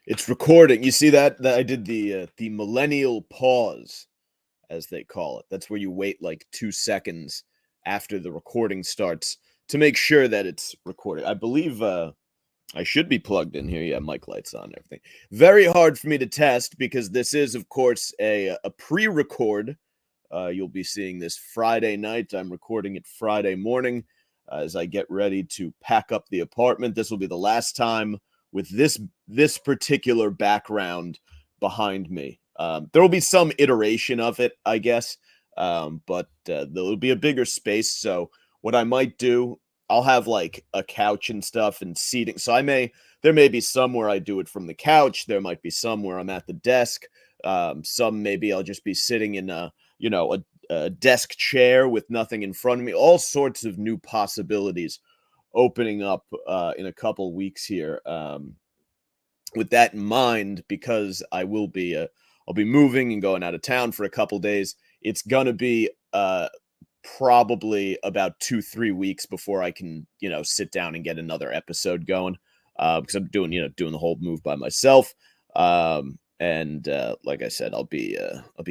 It's recording. You see that I did the millennial pause, as they call it. That's where you wait like 2 seconds after the recording starts to make sure that it's recorded. I believe I should be plugged in here. Yeah, mic lights on, everything. Very hard for me to test because this is, of course, a pre-record. You'll be seeing this Friday night. I'm recording it Friday morning as I get ready to pack up the apartment. This will be the last time with this particular background behind me. There will be some iteration of it, I guess, but there will be a bigger space. So what I might do, I'll have like a couch and stuff and seating. So there may be somewhere I do it from the couch. There might be somewhere I'm at the desk. Some maybe I'll just be sitting in a desk chair with nothing in front of me. All sorts of new possibilities opening up in a couple weeks here. With that in mind, because I'll be moving and going out of town for a couple days. It's gonna be probably about 2-3 weeks before I can sit down and get another episode going, because I'm doing the whole move by myself. And like I said, I'll be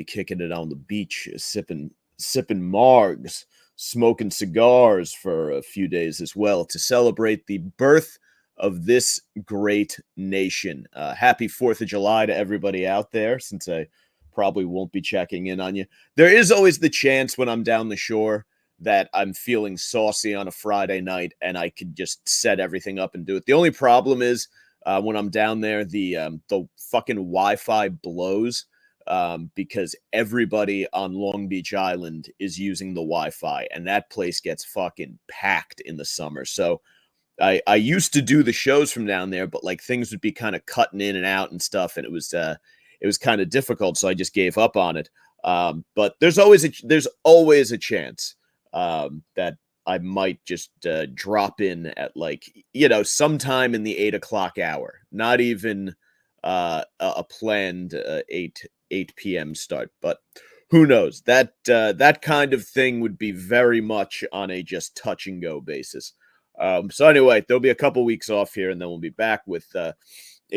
kicking it on the beach, sipping margs, smoking cigars for a few days as well to celebrate the birth of this great nation. Happy 4th of July to everybody out there, since I probably won't be checking in on you. There is always the chance when I'm down the shore that I'm feeling saucy on a Friday night and I could just set everything up and do it. The only problem is when I'm down there, the fucking Wi-Fi blows because everybody on Long Beach Island is using the Wi-Fi, and that place gets fucking packed in the summer. So I used to do the shows from down there, but like things would be kind of cutting in and out and stuff, and it was kind of difficult, so I just gave up on it. But there's always a chance that I might just drop in at sometime in the 8 o'clock hour, not even a planned 8 p.m. start, but who knows? That kind of thing would be very much on a just touch and go basis. So anyway, there'll be a couple weeks off here, and then we'll be back with a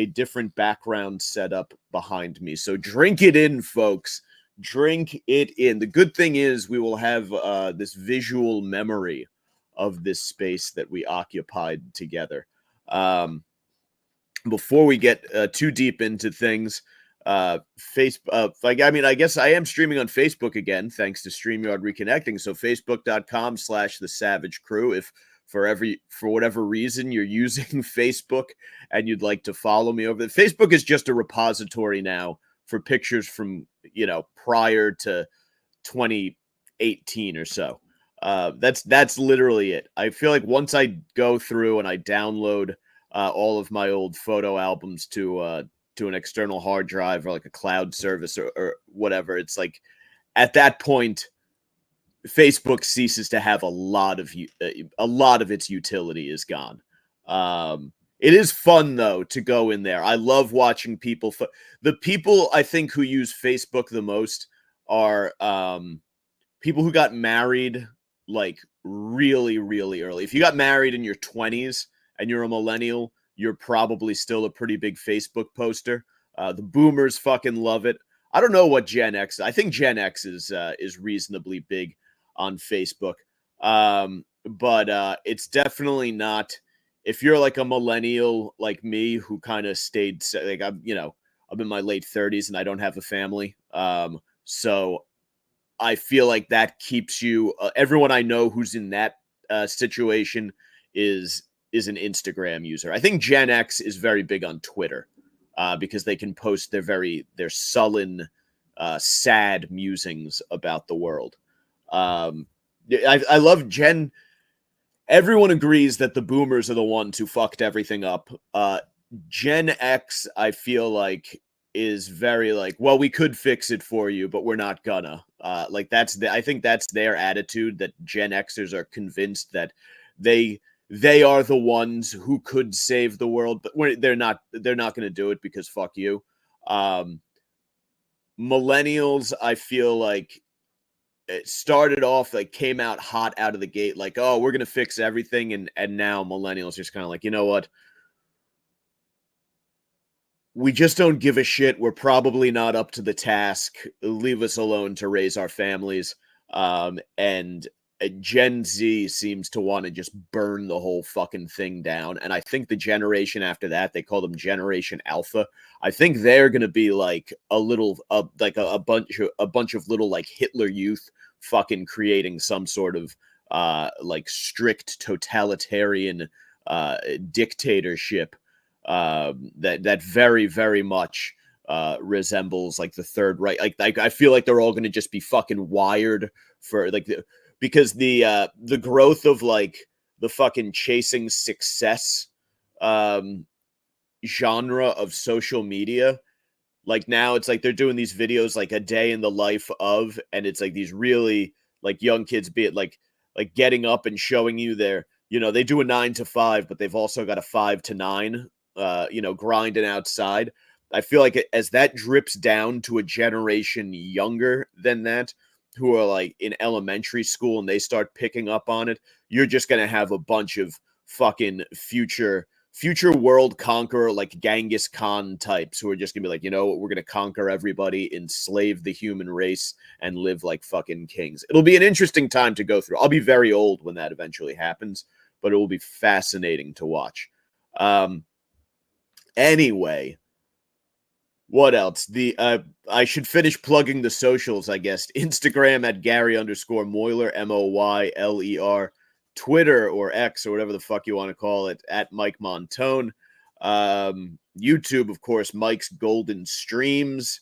different background setup behind me. So drink it in, folks. Drink it in. The good thing is we will have this visual memory of this space that we occupied together. Before we get too deep into things, Facebook, I guess I am streaming on Facebook again, thanks to StreamYard reconnecting. So facebook.com/The Savage Crew. If for whatever reason you're using Facebook and you'd like to follow me over there, Facebook is just a repository now for pictures from prior to 2018 or so. That's literally it. I feel like once I go through and I download all of my old photo albums to an external hard drive or like a cloud service or whatever, it's like at that point Facebook ceases to have a lot of its utility is gone. It is fun though to go in there. I love watching people. The people I think who use Facebook the most are people who got married like really, really early. If you got married in your 20s and you're a millennial, you're probably still a pretty big Facebook poster. The boomers fucking love it. I don't know what Gen X. I think Gen X is reasonably big on Facebook, but it's definitely not. If you're like a millennial like me who kind of stayed like I'm in my late 30s and I don't have a family, so I feel like that keeps you. Everyone I know who's in that situation is an Instagram user. I think Gen X is very big on Twitter because they can post their sullen, sad musings about the world. I love Gen. Everyone agrees that the boomers are the ones who fucked everything up. Gen X, I feel like, is very like, well, we could fix it for you, but we're not gonna. I think that's their attitude, that Gen Xers are convinced that they are the ones who could save the world, but they're not going to do it because fuck you. Millennials, I feel like, it started off like came out hot out of the gate, like, oh, we're gonna fix everything, and now millennials just kind of like, you know what? we just don't give a shit. We're probably not up to the task. Leave us alone to raise our families. And Gen Z seems to want to just burn the whole fucking thing down. And I think the generation after that, they call them Generation Alpha. I think they're going to be like a little, like a bunch of little like Hitler Youth fucking creating some sort of like strict totalitarian dictatorship that very, very much resembles like the Third Reich. Like I feel like they're all going to just be fucking wired for like because the growth of like the fucking chasing success genre of social media. Like now it's like they're doing these videos like a day in the life of, and it's like these really like young kids be it like getting up and showing you their, you know, they do a 9 to 5, but they've also got a 5 to 9, you know, grinding outside. I feel like as that drips down to a generation younger than that, who are like in elementary school and they start picking up on it, you're just going to have a bunch of fucking future world conqueror like Genghis Khan types who are just gonna be like, you know what, we're gonna conquer everybody, enslave the human race, and live like fucking kings. It'll be an interesting time to go through. I'll be very old when that eventually happens, but it will be fascinating to watch. Anyway, what else? I should finish plugging the socials, I guess. Instagram at Gary_Moyler, Moyler. Twitter or X or whatever the fuck you want to call it at Mike Montone. YouTube, of course, Mike's Golden Streams.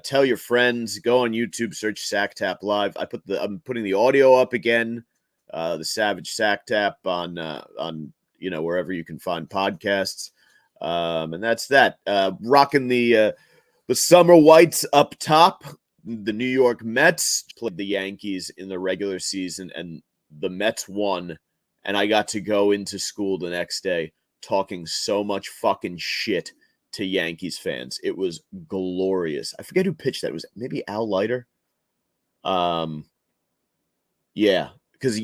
Tell your friends. Go on YouTube, search Sacktap Live. I'm putting the audio up again. The Savage Sacktap on you know, wherever you can find podcasts. And that's that. Rocking the summer whites up top. The New York Mets played the Yankees in the regular season, and the Mets won, and I got to go into school the next day talking so much fucking shit to Yankees fans. It was glorious. I forget who pitched that. It was maybe Al Leiter. Yeah, because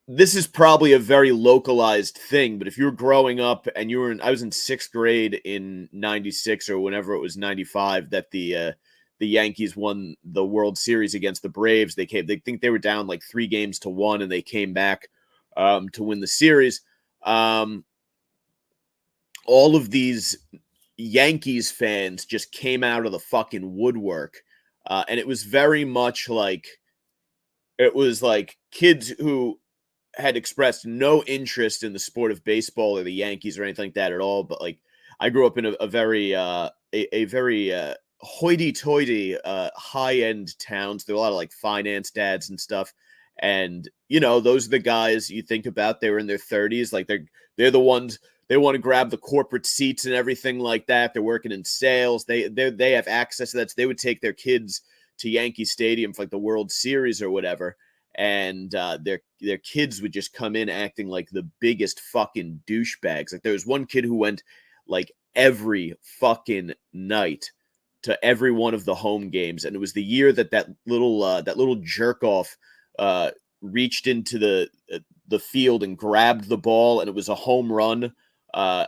this is probably a very localized thing, but if you were growing up and I was in 6th grade in 96 or whenever it was 95 that the Yankees won the World Series against the Braves. They think they were down like 3-1, and they came back to win the series. All of these Yankees fans just came out of the fucking woodwork. And it was very much like, it was like kids who had expressed no interest in the sport of baseball or the Yankees or anything like that at all. But like, I grew up in a very hoity-toity high-end towns. There were a lot of like finance dads and stuff, and you know, those are the guys you think about. They were in their 30s, like they're the ones, they want to grab the corporate seats and everything like that. They're working in sales. They have access to that, so they would take their kids to Yankee Stadium for like the World Series or whatever, and their kids would just come in acting like the biggest fucking douchebags. Like there was one kid who went like every fucking night to every one of the home games, and it was the year that little jerk off reached into the field and grabbed the ball, and it was a home run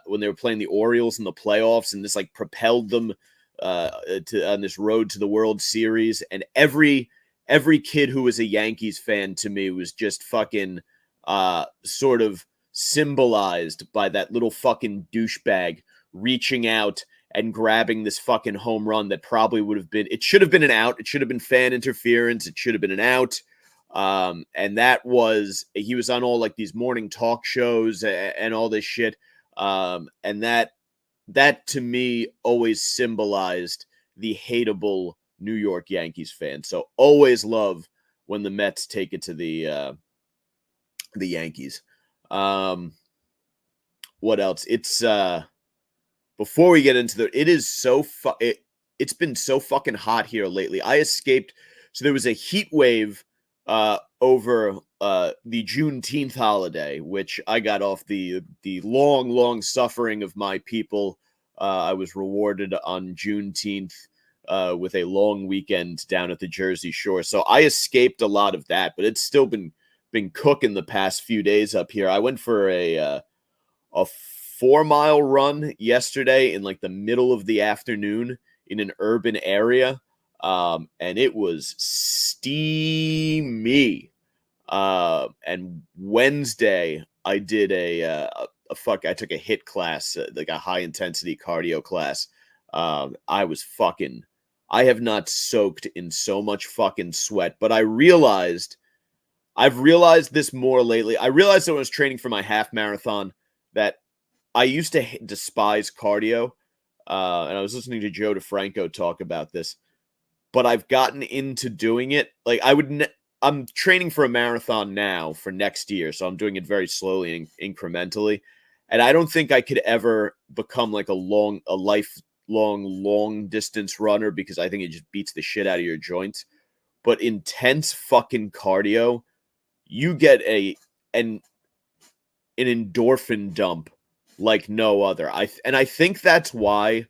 when they were playing the Orioles in the playoffs, and this like propelled them on this road to the World Series. And every kid who was a Yankees fan to me was just fucking sort of symbolized by that little fucking douchebag reaching out and grabbing this fucking home run that probably would have been, it should have been an out. It should have been fan interference. It should have been an out. And that was, he was on all like these morning talk shows and all this shit. And that to me always symbolized the hateable New York Yankees fan. So always love when the Mets take it to the Yankees. What else? It's, before we get into it is so it's been so fucking hot here lately. I escaped. So there was a heat wave over the Juneteenth holiday, which I got off the long suffering of my people. I was rewarded on Juneteenth with a long weekend down at the Jersey Shore. So I escaped a lot of that, but it's still been cooking the past few days up here. I went for a 4-mile run yesterday in like the middle of the afternoon in an urban area. And it was steamy. And Wednesday I did I took a HIIT class, like a high intensity cardio class. I have not soaked in so much fucking sweat, but I've realized this more lately. I realized that when I was training for my half marathon that I used to despise cardio. And I was listening to Joe DeFranco talk about this, but I've gotten into doing it. Like I'm training for a marathon now for next year, so I'm doing it very slowly and incrementally. And I don't think I could ever become like a long distance runner because I think it just beats the shit out of your joints. But intense fucking cardio, you get an endorphin dump like no other. I think that's why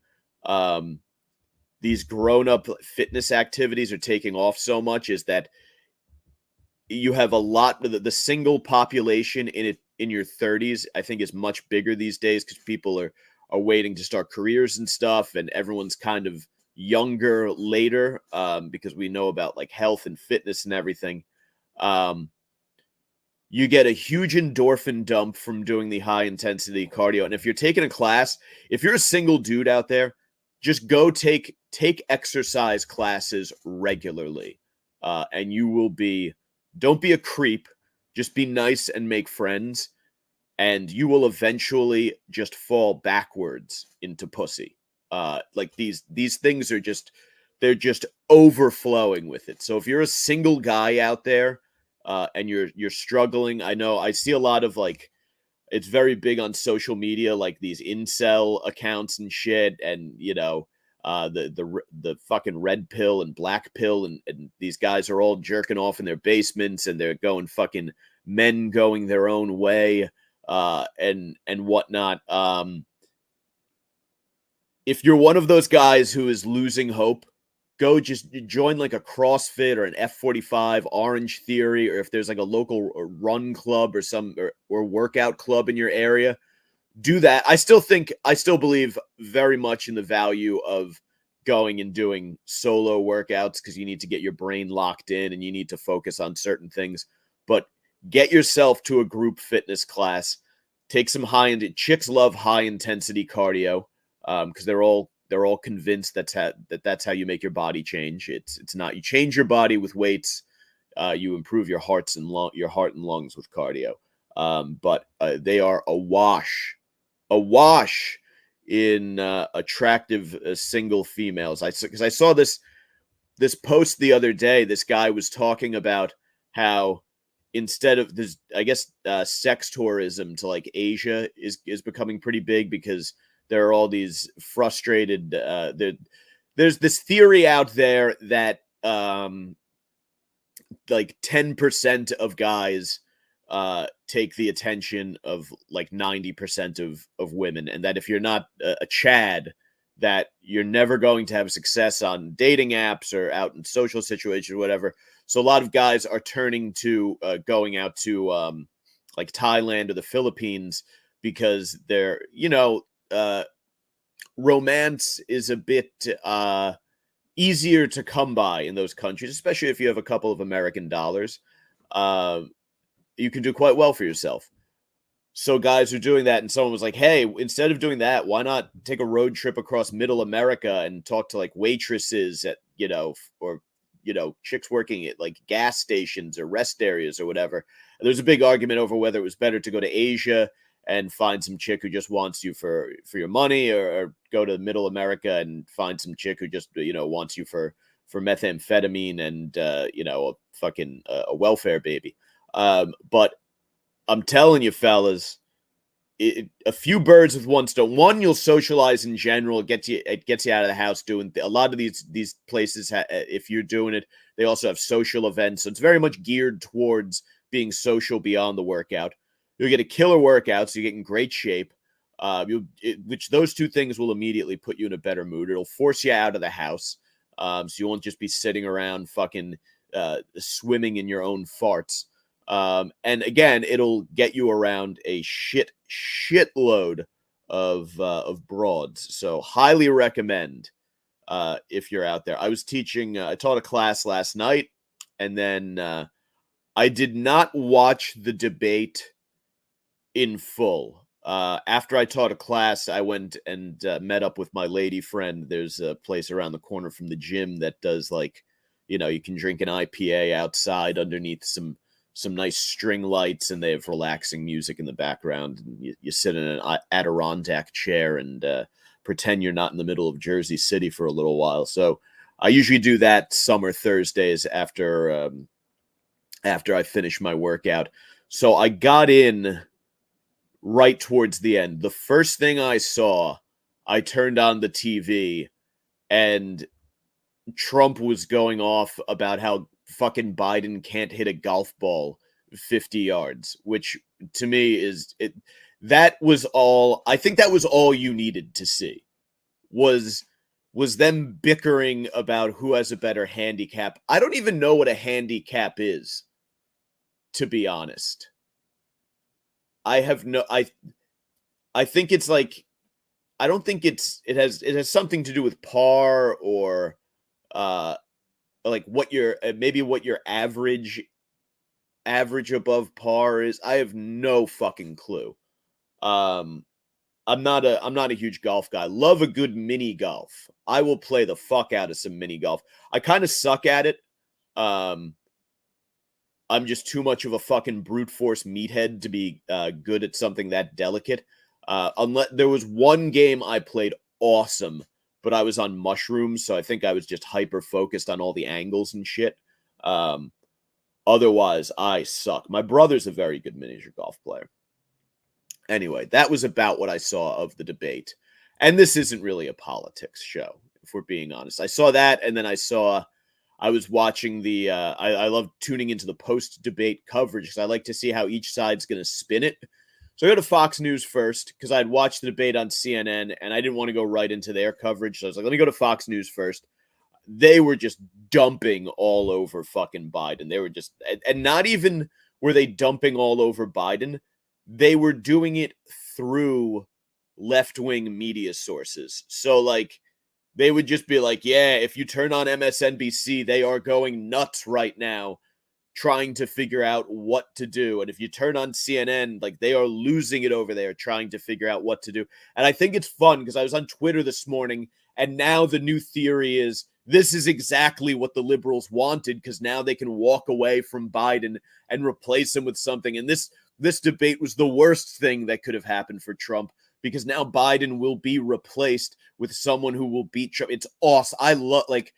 these grown-up fitness activities are taking off so much, is that you have a lot of the single population in your 30s, I think, is much bigger these days because people are waiting to start careers and stuff, and everyone's kind of younger later because we know about like health and fitness and everything. You get a huge endorphin dump from doing the high intensity cardio. And if you're taking a class, if you're a single dude out there, just go take exercise classes regularly. And you will don't be a creep, just be nice and make friends. And you will eventually just fall backwards into pussy. Like these things are they're just overflowing with it. So if you're a single guy out there, and you're struggling, I know I see a lot of like, it's very big on social media, like these incel accounts and shit, and the fucking red pill and black pill, and these guys are all jerking off in their basements, and they're going fucking men going their own way, and whatnot. If you're one of those guys who is losing hope, go just join like a CrossFit or an F45, Orange Theory, or if there's like a local run club or workout club in your area, do that. I still believe very much in the value of going and doing solo workouts because you need to get your brain locked in and you need to focus on certain things. But get yourself to a group fitness class. Take some chicks love high intensity cardio because they're all convinced that's how you make your body change. It's not. You change your body with weights. You improve your heart and lungs with cardio. But they are awash in attractive single females. Because I saw this post the other day. This guy was talking about how instead of this, I guess sex tourism to like Asia is becoming pretty big because there are all these frustrated. There's this theory out there that like 10% of guys take the attention of like 90% of women, and that if you're not a Chad, that you're never going to have success on dating apps or out in social situations or whatever. So a lot of guys are turning to going out to like Thailand or the Philippines because they're, romance is a bit easier to come by in those countries, especially if you have a couple of American dollars. You can do quite well for yourself. So guys are doing that, and someone was like, hey, instead of doing that, why not take a road trip across middle America and talk to like waitresses at, or, chicks working at like gas stations or rest areas or whatever. And there's a big argument over whether it was better to go to Asia and find some chick who just wants you for your money, or go to middle America and find some chick who just, wants you for methamphetamine and, a welfare baby. But I'm telling you, fellas, a few birds with one stone. One, you'll socialize in general. It gets you out of the house doing a lot of these places. If you're doing it, they also have social events. So it's very much geared towards being social beyond the workout. You'll get a killer workout, so you get in great shape. Which those two things will immediately put you in a better mood. It'll force you out of the house, so you won't just be sitting around fucking swimming in your own farts. And again, it'll get you around a shitload of broads. So highly recommend if you're out there. I was teaching. I taught a class last night, and then I did not watch the debate in full. After I taught a class, I went and met up with my lady friend. There's a place around the corner from the gym that does like, you can drink an IPA outside underneath some nice string lights, and they have relaxing music in the background. And you sit in an Adirondack chair and pretend you're not in the middle of Jersey City for a little while. So I usually do that summer Thursdays after I finish my workout. So I got in right towards the end. The first thing I saw, I turned on the TV and Trump was going off about how fucking Biden can't hit a golf ball 50 yards, which to me is it. That was all. I think that was all you needed to see was them bickering about who has a better handicap. I don't even know what a handicap is, to be honest. I think it's like, I don't think it has something to do with par or like what your maybe what your average above par is. I have no fucking clue. I'm not a huge golf guy. Love a good mini golf. I will play the fuck out of some mini golf. I kind of suck at it. I'm just too much of a fucking brute force meathead to be good at something that delicate. Unless there was one game I played awesome, but I was on mushrooms, so I think I was just hyper focused on all the angles and shit. Otherwise, I suck. My brother's a very good miniature golf player. Anyway, that was about what I saw of the debate. And this isn't really a politics show, if we're being honest. I saw that, and then I was watching the, I love tuning into the post-debate coverage because I like to see how each side's going to spin it. So I go to Fox News first because I'd watched the debate on CNN and I didn't want to go right into their coverage. So I was like, let me go to Fox News first. They were just dumping all over fucking Biden. They were just, and not even were they dumping all over Biden. They were doing it through left-wing media sources. So like, they would just be like, yeah, if you turn on MSNBC, they are going nuts right now trying to figure out what to do. And if you turn on CNN, like they are losing it over there trying to figure out what to do. And I think it's fun because I was on Twitter this morning and now the new theory is this is exactly what the liberals wanted because now they can walk away from Biden and replace him with something. And this debate was the worst thing that could have happened for Trump because now Biden will be replaced with someone who will beat Trump. It's awesome. I love like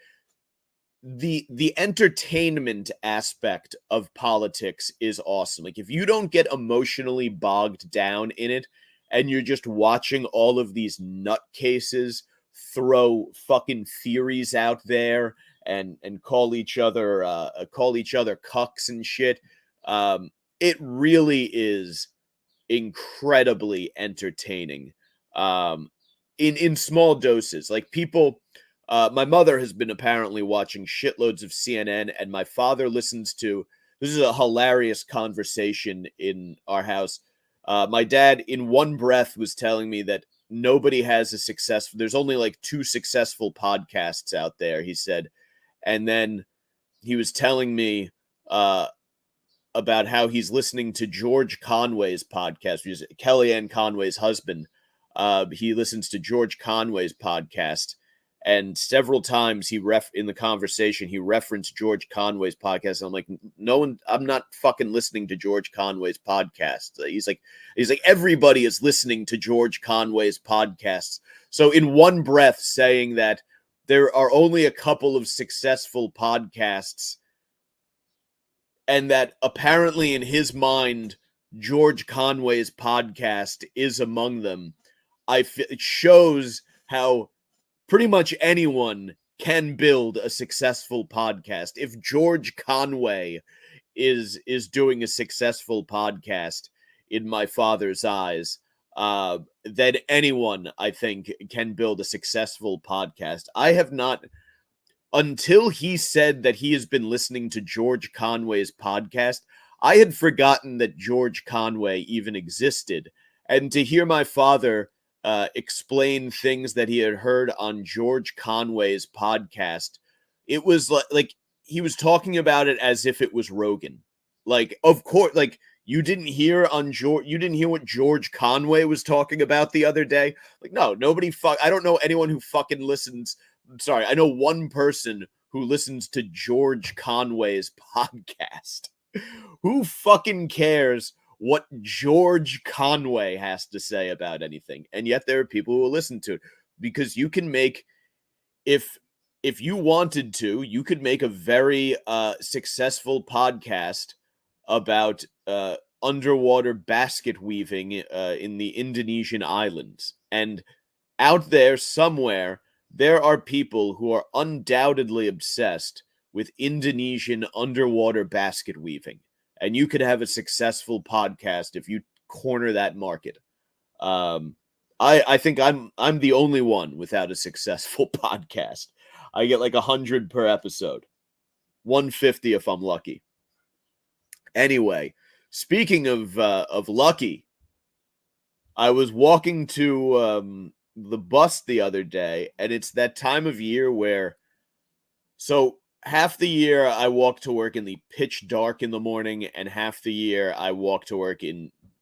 the entertainment aspect of politics is awesome. Like if you don't get emotionally bogged down in it and you're just watching all of these nutcases throw fucking theories out there and call each other cucks and shit, it really is incredibly entertaining in small doses. Like people, my mother has been apparently watching shitloads of CNN, and my father listens to, this is a hilarious conversation in our house. My dad in one breath was telling me that nobody has a successful, there's only like 2 successful podcasts out there, he said. And then he was telling me about how he's listening to George Conway's podcast, which is Kellyanne Conway's husband. He listens to George Conway's podcast, and several times in the conversation he referenced George Conway's podcast. And I'm like, no one, I'm not fucking listening to George Conway's podcast. He's like, everybody is listening to George Conway's podcasts. So in one breath saying that there are only a couple of successful podcasts, and that apparently in his mind, George Conway's podcast is among them. It shows how pretty much anyone can build a successful podcast. If George Conway is doing a successful podcast in my father's eyes, then anyone, I think, can build a successful podcast. I have not, until he said that he has been listening to George Conway's podcast, I had forgotten that George Conway even existed. And to hear my father explain things that he had heard on George Conway's podcast. It was like he was talking about it as if it was Rogan. Like, of course, like you didn't hear what George Conway was talking about the other day. Like, no, nobody I don't know anyone who fucking listens. Sorry, I know one person who listens to George Conway's podcast. Who fucking cares what George Conway has to say about anything? And yet there are people who will listen to it because you can make, if you wanted to, you could make a very successful podcast about underwater basket weaving in the Indonesian islands. And out there somewhere, there are people who are undoubtedly obsessed with Indonesian underwater basket weaving. And you could have a successful podcast if you corner that market. I think I'm the only one without a successful podcast. I get like 100 per episode, 150 if I'm lucky. Anyway, speaking of lucky, I was walking to the bus the other day, and it's that time of year where, so half the year I walk to work in the pitch dark in the morning, and half the year I walk to work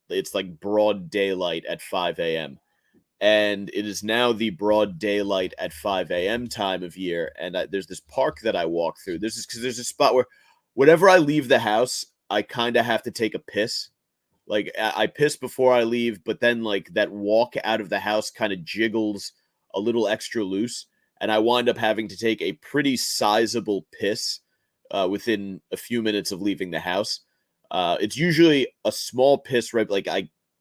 it's like broad daylight at 5 a.m. And it is now the broad daylight at 5 a.m. time of year, and there's this park that I walk through. There's a spot where whenever I leave the house, I kind of have to take a piss. Like, I piss before I leave, but then, like, that walk out of the house kind of jiggles a little extra loose, and I wind up having to take a pretty sizable piss within a few minutes of leaving the house. It's usually a small piss, right? Like,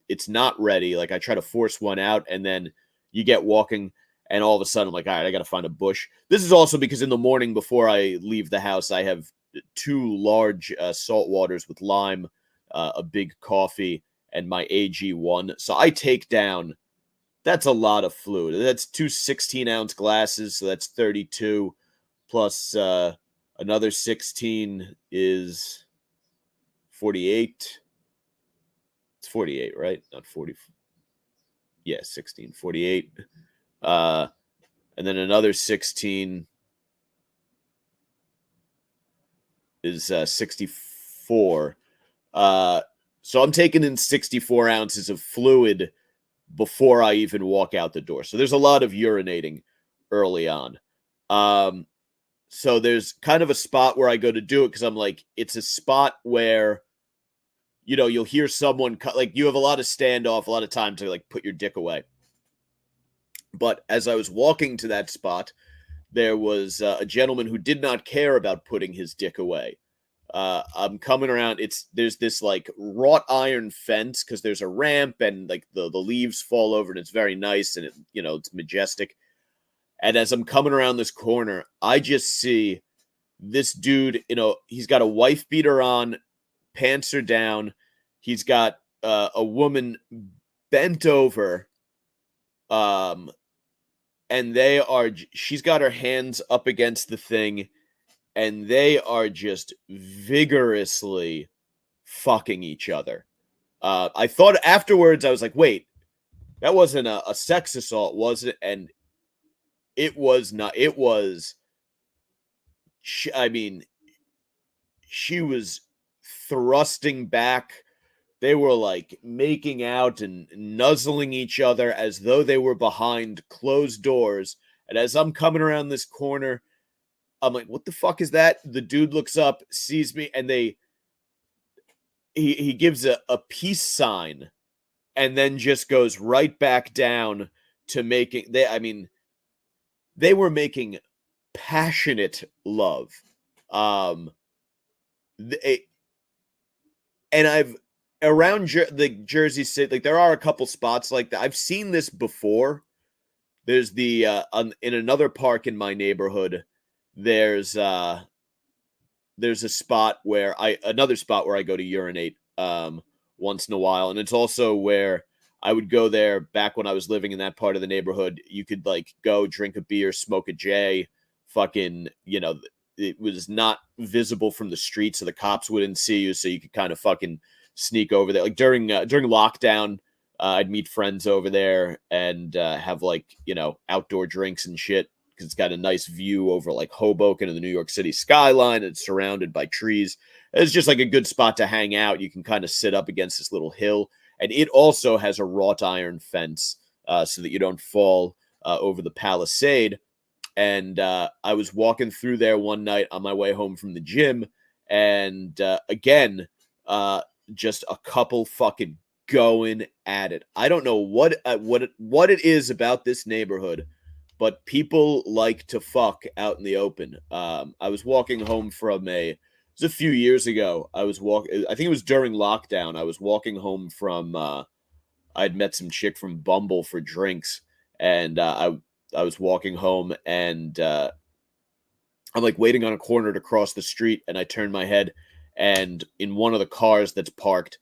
it's not ready. Like, I try to force one out, and then you get walking, and all of a sudden I'm like, all right, I got to find a bush. This is also because in the morning before I leave the house, I have 2 large salt waters with lime, a big coffee, and my AG1. So I take down, that's a lot of fluid. That's 2 16-ounce glasses, so that's 32, plus another 16 is 48. It's 48, right? Not 40. Yeah, 16, 48. And then another 16 is 64. So I'm taking in 64 ounces of fluid before I even walk out the door. So there's a lot of urinating early on. So there's kind of a spot where I go to do it because I'm like, it's a spot where, you know, you'll hear someone like, you have a lot of standoff, a lot of time to like put your dick away. But as I was walking to that spot, there was a gentleman who did not care about putting his dick away. I'm coming around. There's this like wrought iron fence because there's a ramp and like the leaves fall over and it's very nice and it's majestic. And as I'm coming around this corner, I just see this dude. He's got a wife beater on, pants are down. He's got a woman bent over, and she's got her hands up against the thing. And they are just vigorously fucking each other. I thought afterwards, I was like, wait, that wasn't a sex assault, was it? And it was not. It was, she was thrusting back. They were like making out and nuzzling each other as though they were behind closed doors. And as I'm coming around this corner, I'm like, what the fuck is that? The dude looks up, sees me, and he gives a peace sign and then just goes right back down to they were making passionate love. And I've around the Jersey City, like there are a couple spots like that. I've seen this before. There's in another park in my neighborhood. There's a spot where another spot where I go to urinate once in a while, and it's also where I would go there back when I was living in that part of the neighborhood. You could like go drink a beer, smoke a J, fucking, it was not visible from the street, so the cops wouldn't see you, so you could kind of fucking sneak over there. Like during lockdown, I'd meet friends over there and have like, outdoor drinks and shit because it's got a nice view over like Hoboken and the New York City skyline. It's surrounded by trees. It's just like a good spot to hang out. You can kind of sit up against this little hill, and it also has a wrought iron fence so that you don't fall over the palisade. And I was walking through there one night on my way home from the gym, and again, uh, just a couple fucking going at it. I don't know what it is about this neighborhood, but people like to fuck out in the open. I was walking home from it was a few years ago. I was walking. I think it was during lockdown. I was walking home from. I'd met some chick from Bumble for drinks, and I was walking home, and I'm like waiting on a corner to cross the street, and I turn my head, and in one of the cars that's parked,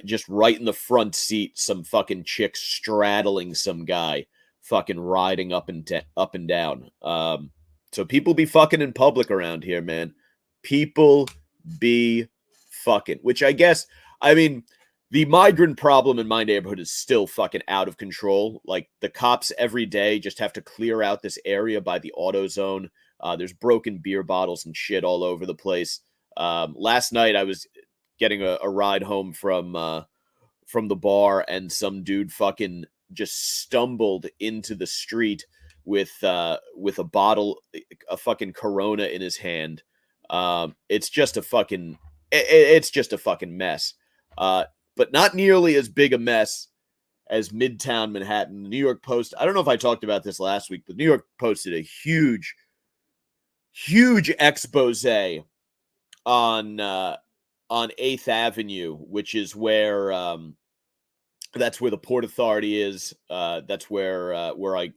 just right in the front seat, some fucking chick straddling some guy, fucking riding up and down. So people be fucking in public around here, man. People be fucking, which I guess, I mean, the migrant problem in my neighborhood is still fucking out of control. Like the cops every day just have to clear out this area by the auto zone. There's broken beer bottles and shit all over the place. Last night I was getting a ride home from the bar, and some dude fucking just stumbled into the street with a bottle, a fucking Corona in his hand. It's just a fucking it's just a fucking mess. But not nearly as big a mess as Midtown Manhattan. The New York Post, I don't know if I talked about this last week, but the New York Post did a huge expose on 8th Avenue, which is where that's where the Port Authority is. That's where I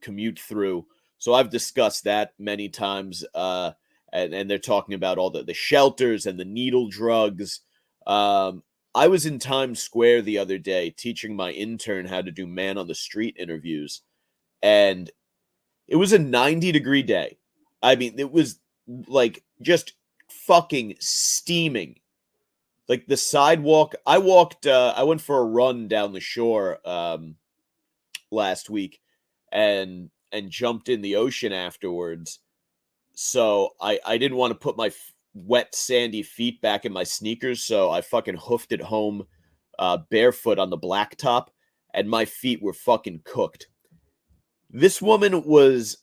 commute through. So I've discussed that many times. And they're talking about all the shelters and the needle drugs. I was in Times Square the other day teaching my intern how to do man on the street interviews, and it was a 90-degree day. I mean, it was like just fucking steaming. Like the sidewalk, I went for a run down the shore last week, and jumped in the ocean afterwards. So I didn't want to put my wet sandy feet back in my sneakers, so I fucking hoofed it home barefoot on the blacktop, and my feet were fucking cooked. This woman was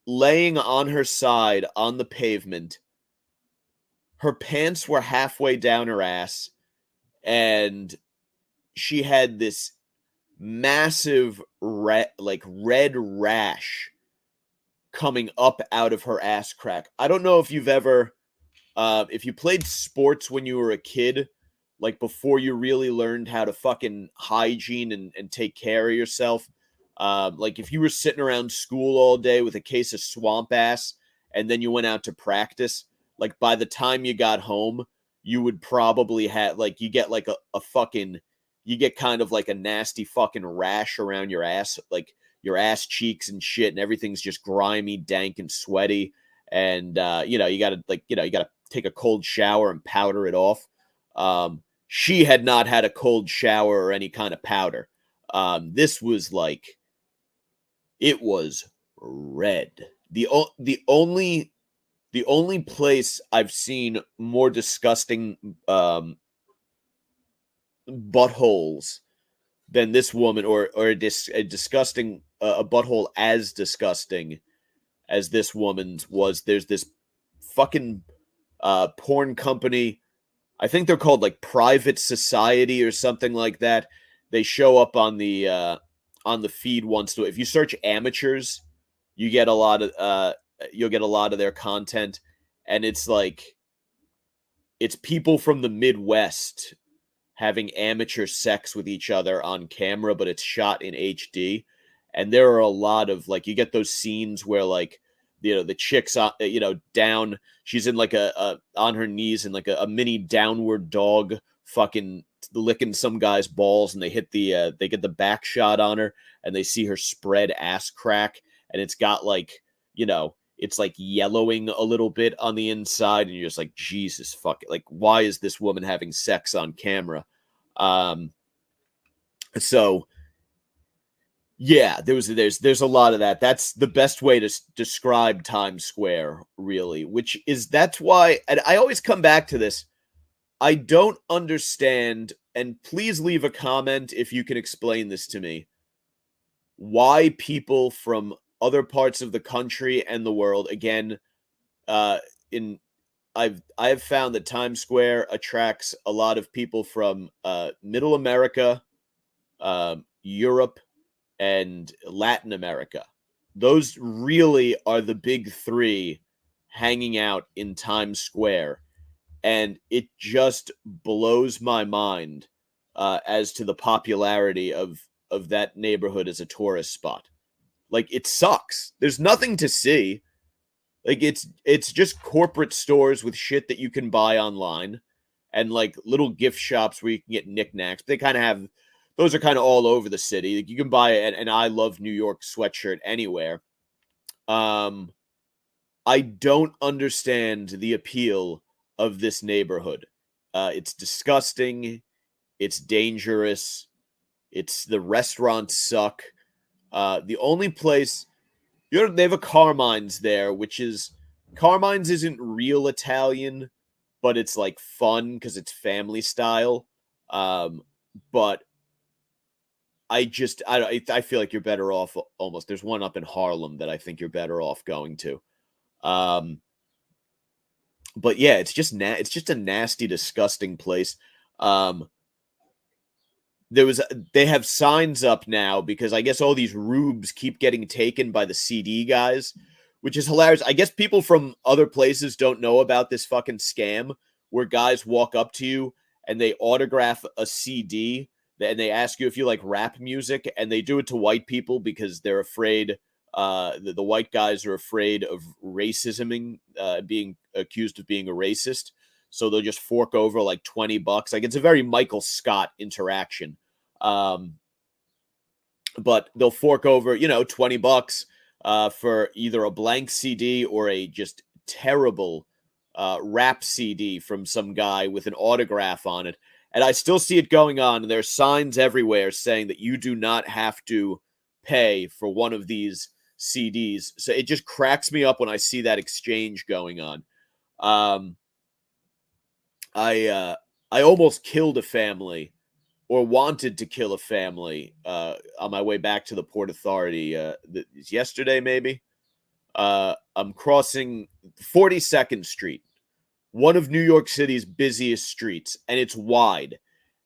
laying on her side on the pavement. Her pants were halfway down her ass, and she had this massive red rash coming up out of her ass crack. I don't know if you've ever if you played sports when you were a kid, like before you really learned how to fucking hygiene and take care of yourself. Like if you were sitting around school all day with a case of swamp ass and then you went out to practice, like by the time you got home, you would probably have like you get like a fucking you get kind of like a nasty fucking rash around your ass, like your ass cheeks and shit, and everything's just grimy, dank, and sweaty. And you gotta you gotta take a cold shower and powder it off. She had not had a cold shower or any kind of powder. This was like, it was red. The only place I've seen more disgusting buttholes than this woman, or a disgusting a butthole as disgusting as this woman's was. There's this fucking porn company. I think they're called like Private Society or something like that. They show up on the feed once. If you search amateurs, you get a lot of you'll get a lot of their content, and it's like it's people from the Midwest having amateur sex with each other on camera, but it's shot in HD. And there are a lot of like, you get those scenes where like, the chick's down, she's in like a on her knees in like a mini downward dog fucking licking some guy's balls, and they hit they get the back shot on her, and they see her spread ass crack, and it's got like, it's like yellowing a little bit on the inside, and you're just like, Jesus fuck it. Like, why is this woman having sex on camera? So yeah, there's a lot of that. That's the best way to describe Times Square, really. Which is that's why, and I always come back to this. I don't understand, and please leave a comment if you can explain this to me. Why people from other parts of the country and the world, again, in I have found that Times Square attracts a lot of people from Middle America, Europe, and Latin America. Those really are the big three hanging out in Times Square. And it just blows my mind as to the popularity of that neighborhood as a tourist spot. Like it sucks. There's nothing to see. Like it's just corporate stores with shit that you can buy online and like little gift shops where you can get knickknacks. They kind of have those are kind of all over the city. Like you can buy an I love New York sweatshirt anywhere. Um I don't understand the appeal of this neighborhood. It's disgusting, it's dangerous, it's the restaurants suck. The only place they have a Carmine's there, which is Carmine's isn't real Italian, but it's like fun because it's family style. Um, but I feel like you're better off almost. There's one up in Harlem that I think you're better off going to. Um, but yeah, it's just a nasty, disgusting place. Um, they have signs up now because I guess all these rubes keep getting taken by the CD guys, which is hilarious. I guess people from other places don't know about this fucking scam where guys walk up to you and they autograph a CD and they ask you if you like rap music, and they do it to white people because they're afraid the white guys are afraid of racisming, being accused of being a racist. So they'll just fork over like $20. Like it's a very Michael Scott interaction. Um, but they'll fork over, $20 for either a blank CD or a just terrible rap CD from some guy with an autograph on it. And I still see it going on. And there's signs everywhere saying that you do not have to pay for one of these CDs. So it just cracks me up when I see that exchange going on. Um, I almost killed a family or wanted to kill a family on my way back to the Port Authority yesterday, maybe. I'm crossing 42nd Street, one of New York City's busiest streets, and it's wide.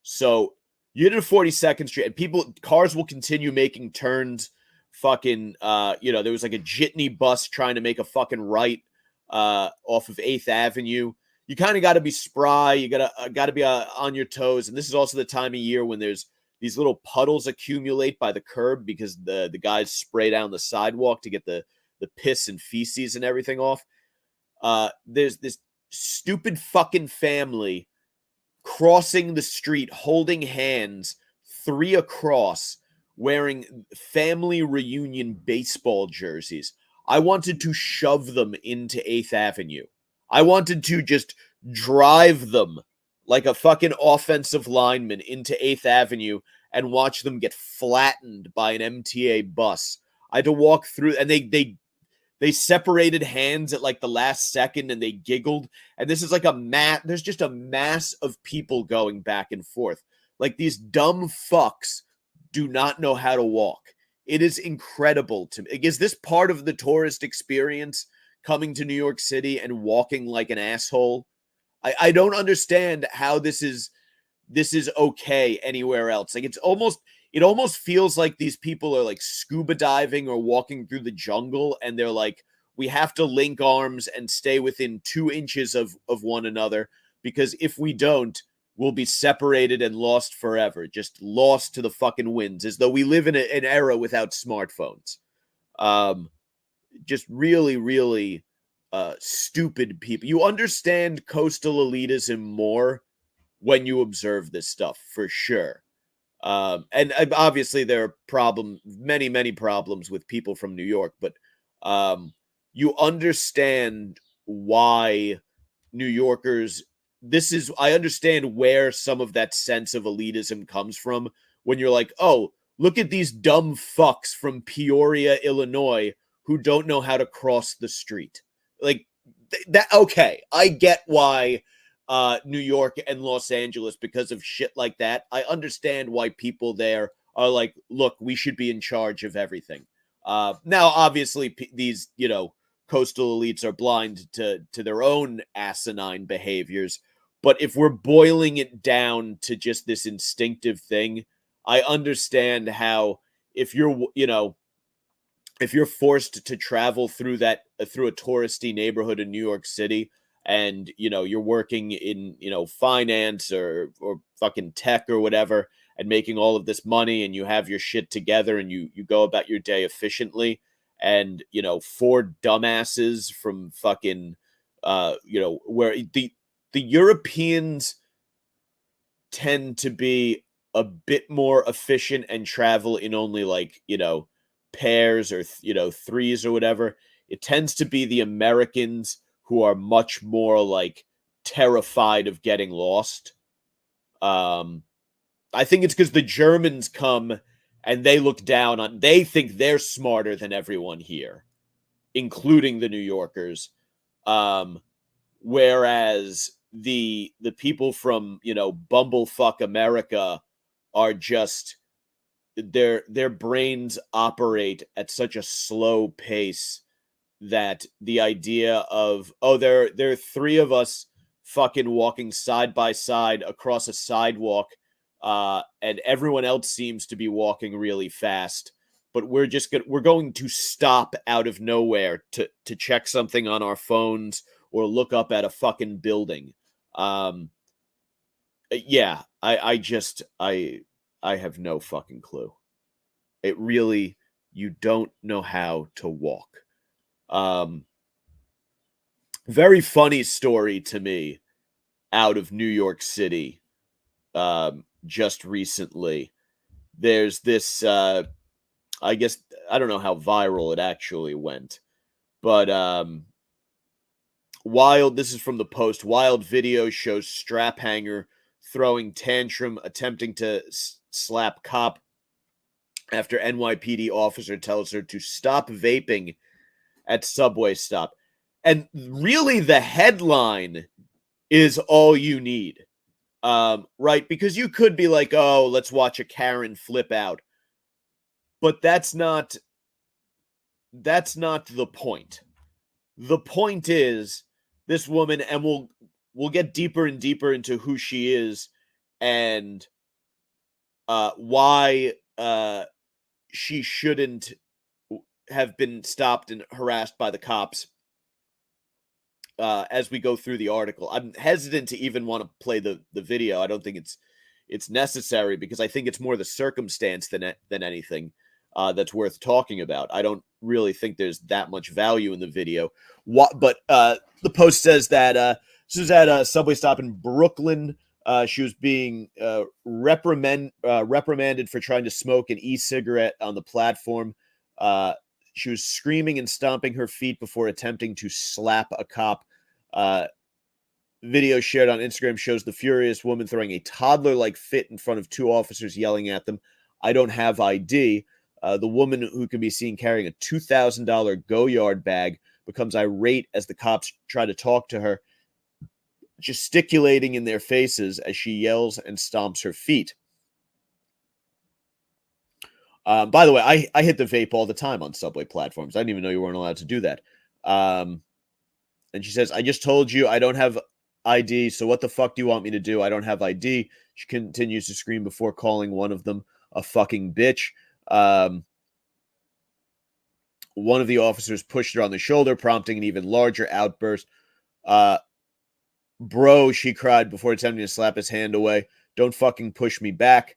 So you hit 42nd Street, and cars will continue making turns. Fucking, there was like a jitney bus trying to make a fucking right off of 8th Avenue. You kind of got to be spry. You got to be on your toes. And this is also the time of year when there's these little puddles accumulate by the curb because the guys spray down the sidewalk to get the piss and feces and everything off. There's this stupid fucking family crossing the street holding hands, three across, wearing family reunion baseball jerseys. I wanted to shove them into 8th Avenue. I wanted to just drive them like a fucking offensive lineman into 8th Avenue and watch them get flattened by an MTA bus. I had to walk through, and they separated hands at like the last second and they giggled. And this is like there's just a mass of people going back and forth. Like these dumb fucks do not know how to walk. It is incredible to me. Is this part of the tourist experience, coming to New York City and walking like an asshole? I don't understand how this is okay anywhere else. Like it almost feels like these people are like scuba diving or walking through the jungle, and they're like, we have to link arms and stay within 2 inches of one another, because if we don't, we'll be separated and lost forever, just lost to the fucking winds, as though we live in an era without smartphones. Just really, really stupid people. You understand coastal elitism more when you observe this stuff, for sure. And obviously there are many problems with people from New York, but you understand why New Yorkers. I understand where some of that sense of elitism comes from when you're like, oh, look at these dumb fucks from Peoria, Illinois, who don't know how to cross the street. Like that. Okay, I get why New York and Los Angeles, because of shit like that. I understand why people there are like, look, we should be in charge of everything. Now, obviously, these coastal elites are blind to their own asinine behaviors. But if we're boiling it down to just this instinctive thing, I understand how if you're forced to travel through through a touristy neighborhood in New York City, and you're working in finance or fucking tech or whatever, and making all of this money, and you have your shit together, and you go about your day efficiently, and four dumbasses from fucking where the Europeans tend to be a bit more efficient and travel in only like pairs or threes or whatever. It tends to be the Americans who are much more like terrified of getting lost. I think it's because the Germans come and they look down on, they think they're smarter than everyone here, including the New Yorkers. Whereas the people from bumblefuck America are just, their brains operate at such a slow pace that the idea of, oh, there are three of us fucking walking side by side across a sidewalk, and everyone else seems to be walking really fast, but we're going to stop out of nowhere to check something on our phones or look up at a fucking building. Yeah, I have no fucking clue. It really, you don't know how to walk. Um, Very funny story to me out of New York City. Just recently, there's this. I guess I don't know how viral it actually went, but wild. This is from the Post. Wild video shows strap hanger throwing tantrum, attempting to slap cop after NYPD officer tells her to stop vaping at subway stop. And really, the headline is all you need, right? Because you could be like, oh, let's watch a Karen flip out, but that's not the point. The point is this woman, and we'll get deeper and deeper into who she is and why she shouldn't have been stopped and harassed by the cops as we go through the article. I'm hesitant to even want to play the video. I don't think it's necessary, because I think it's more the circumstance than anything that's worth talking about. I don't really think there's that much value in the video. But the Post says that this was at a subway stop in Brooklyn. She was being reprimanded for trying to smoke an e-cigarette on the platform. She was screaming and stomping her feet before attempting to slap a cop. Video shared on Instagram shows the furious woman throwing a toddler-like fit in front of two officers, yelling at them, "I don't have ID." The woman, who can be seen carrying a $2,000 Go-Yard bag, becomes irate as the cops try to talk to her, gesticulating in their faces as she yells and stomps her feet. By the way, I hit the vape all the time on subway platforms. I didn't even know you weren't allowed to do that. And she says, "I just told you I don't have ID, so what the fuck do you want me to do? I don't have ID." She continues to scream before calling one of them a fucking bitch. One of the officers pushed her on the shoulder, prompting an even larger outburst. "Bro," she cried before attempting to slap his hand away. "Don't fucking push me back."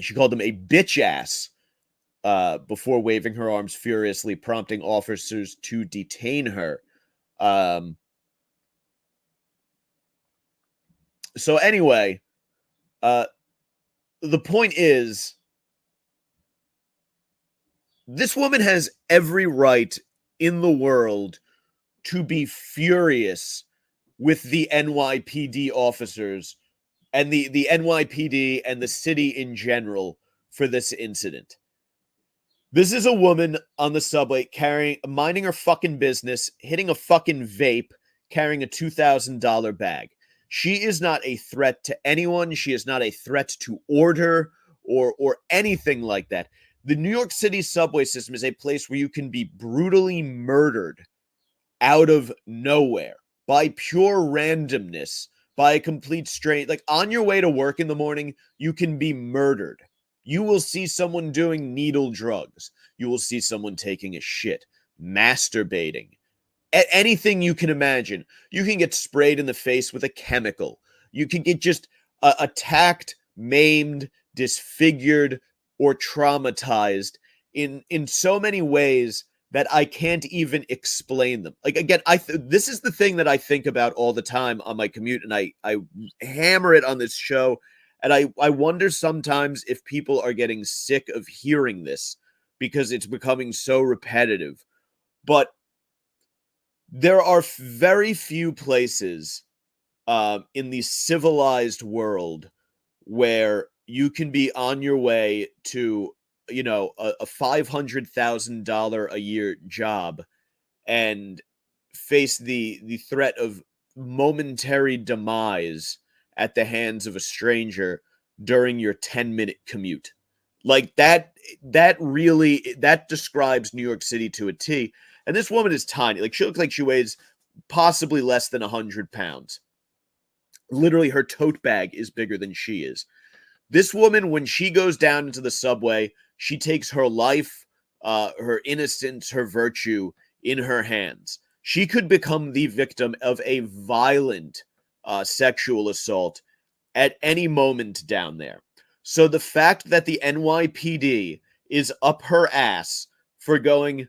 She called him a bitch ass before waving her arms furiously, prompting officers to detain her. So anyway, the point is, this woman has every right in the world to be furious with the NYPD officers and the NYPD and the city in general for this incident. This is a woman on the subway minding her fucking business, hitting a fucking vape, carrying a $2,000 bag. She is not a threat to anyone. She is not a threat to order or anything like that. The New York City subway system is a place where you can be brutally murdered out of nowhere by pure randomness, by a complete strain. Like on your way to work in the morning, you can be murdered. You will see someone doing needle drugs. You will see someone taking a shit, masturbating, anything you can imagine. You can get sprayed in the face with a chemical. You can get just attacked, maimed, disfigured, or traumatized in so many ways that I can't even explain them. Like again, this is the thing that I think about all the time on my commute, and I hammer it on this show, and I wonder sometimes if people are getting sick of hearing this because it's becoming so repetitive. But there are very few places in the civilized world where you can be on your way to, a $500,000 a year job and face the threat of momentary demise at the hands of a stranger during your 10-minute commute. Like that really that describes New York City to a T. And this woman is tiny. Like she looks like she weighs possibly less than 100 pounds. Literally, her tote bag is bigger than she is. This woman, when she goes down into the subway, she takes her life, her innocence, her virtue in her hands. She could become the victim of a violent sexual assault at any moment down there. So the fact that the NYPD is up her ass for going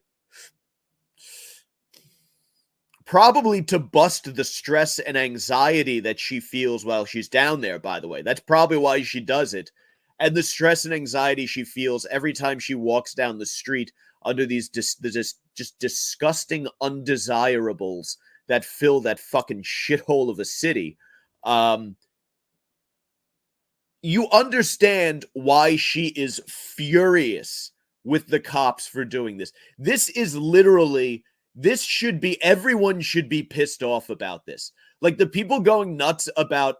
probably to bust the stress and anxiety that she feels while she's down there, by the way. That's probably why she does it. And the stress and anxiety she feels every time she walks down the street under these just disgusting undesirables that fill that fucking shithole of a city. You understand why she is furious with the cops for doing this. This is literally, everyone should be pissed off about this. Like the people going nuts about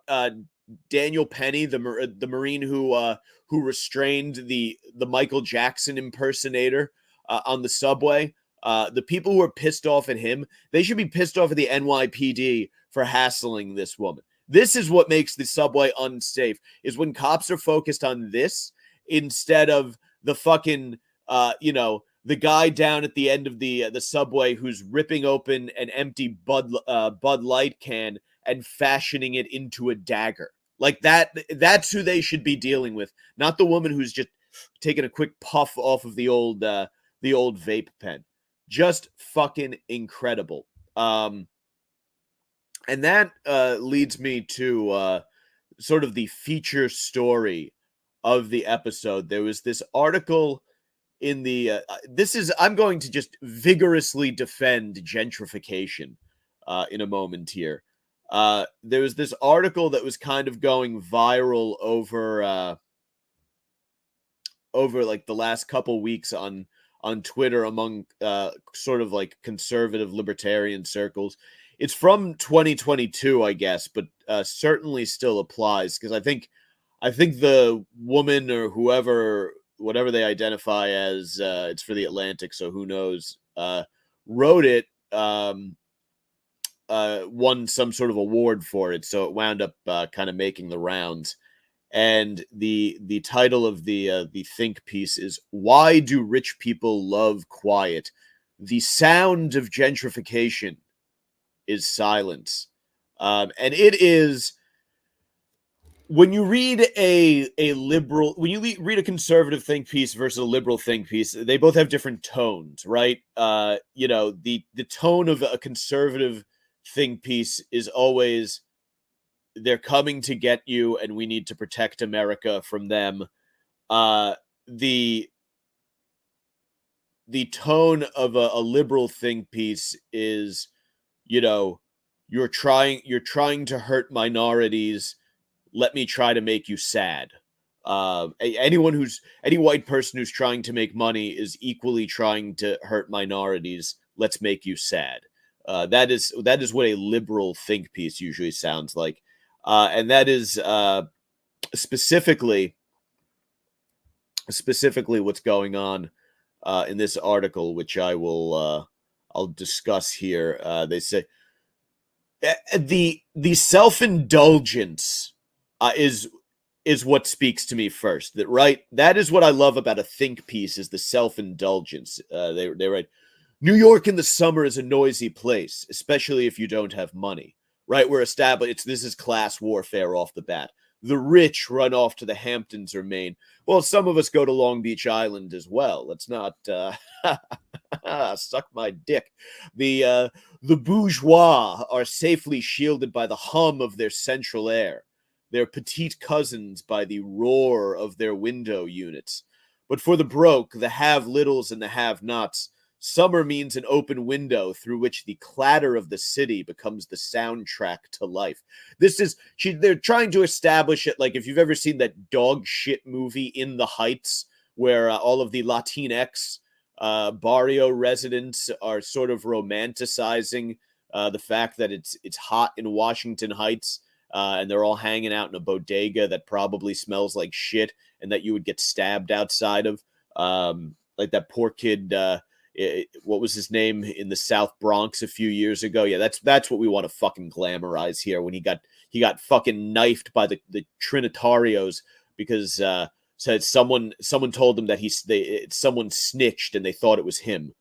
Daniel Penny, the Marine who restrained the Michael Jackson impersonator on the subway. The people who are pissed off at him, they should be pissed off at the NYPD for hassling this woman. This is what makes the subway unsafe, is when cops are focused on this instead of the fucking, the guy down at the end of the subway who's ripping open an empty Bud Light can and fashioning it into a dagger. Like that's who they should be dealing with, not the woman who's just taking a quick puff off of the old vape pen. Just fucking incredible. And that leads me to sort of the feature story of the episode. There was this article in the I'm going to just vigorously defend gentrification in a moment here. There was this article that was kind of going viral over like the last couple weeks on Twitter among sort of like conservative libertarian circles. It's from 2022, I guess, but certainly still applies because I think the woman or whatever they identify as, it's for the Atlantic, so who knows, wrote it, won some sort of award for it, so it wound up kind of making the rounds. And the title of the think piece is "Why Do Rich People Love Quiet? The Sound of Gentrification is Silence." And it is, when you read a conservative think piece versus a liberal think piece, they both have different tones, right? The tone of a conservative think piece is always, they're coming to get you and we need to protect America from them. The tone of a liberal think piece is, you're trying to hurt minorities. let me try to make you sad. Any white person who's trying to make money is equally trying to hurt minorities. Let's make you sad. That is what a liberal think piece usually sounds like, and that is specifically what's going on in this article, which I'll discuss here. They say the self-indulgence is what speaks to me first. That is what I love about a think piece, is the self-indulgence. They write, New York in the summer is a noisy place, especially if you don't have money. Right? We're established. This is class warfare off the bat. The rich run off to the Hamptons or Maine. Well, some of us go to Long Beach Island as well. Let's not suck my dick. The bourgeois are safely shielded by the hum of their central air, their petite cousins by the roar of their window units. But for the broke, the have-littles and the have-nots, summer means an open window through which the clatter of the city becomes the soundtrack to life. They're trying to establish it, like if you've ever seen that dog shit movie In the Heights, where all of the Latinx barrio residents are sort of romanticizing the fact that it's hot in Washington Heights, and they're all hanging out in a bodega that probably smells like shit and that you would get stabbed outside of. Like that poor kid, what was his name, in the South Bronx a few years ago? Yeah, that's what we want to fucking glamorize here, when he got fucking knifed by the Trinitarios because said someone told him that someone snitched and they thought it was him.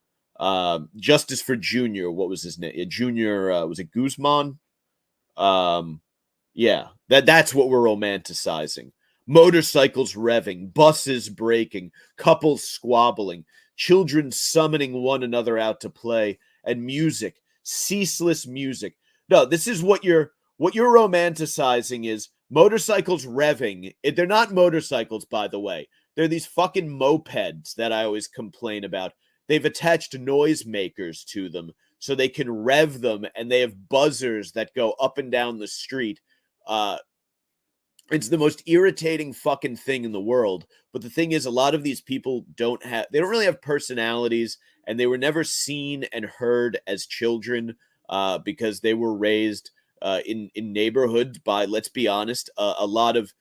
Justice for Junior, what was his name? Junior, was it Guzman? Yeah, that's what we're romanticizing. Motorcycles revving, buses braking, couples squabbling, children summoning one another out to play, and music, ceaseless music. No, this is what you're romanticizing is motorcycles revving. They're not motorcycles, by the way. They're these fucking mopeds that I always complain about. They've attached noisemakers to them so they can rev them, and they have buzzers that go up and down the street. It's the most irritating fucking thing in the world. But the thing is, a lot of these people don't really have personalities, and they were never seen and heard as children because they were raised in neighborhoods by, let's be honest, a lot of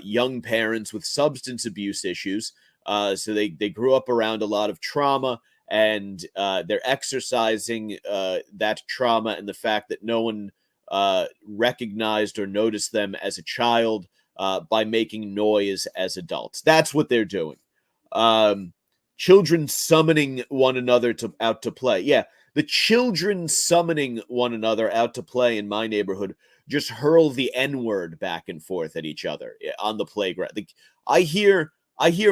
young parents with substance abuse issues. So they grew up around a lot of trauma, and they're exercising that trauma and the fact that no one recognized or noticed them as a child by making noise as adults. That's what they're doing. Children summoning one another out to play. Yeah, the children summoning one another out to play in my neighborhood just hurl the N-word back and forth at each other on the playground. I hear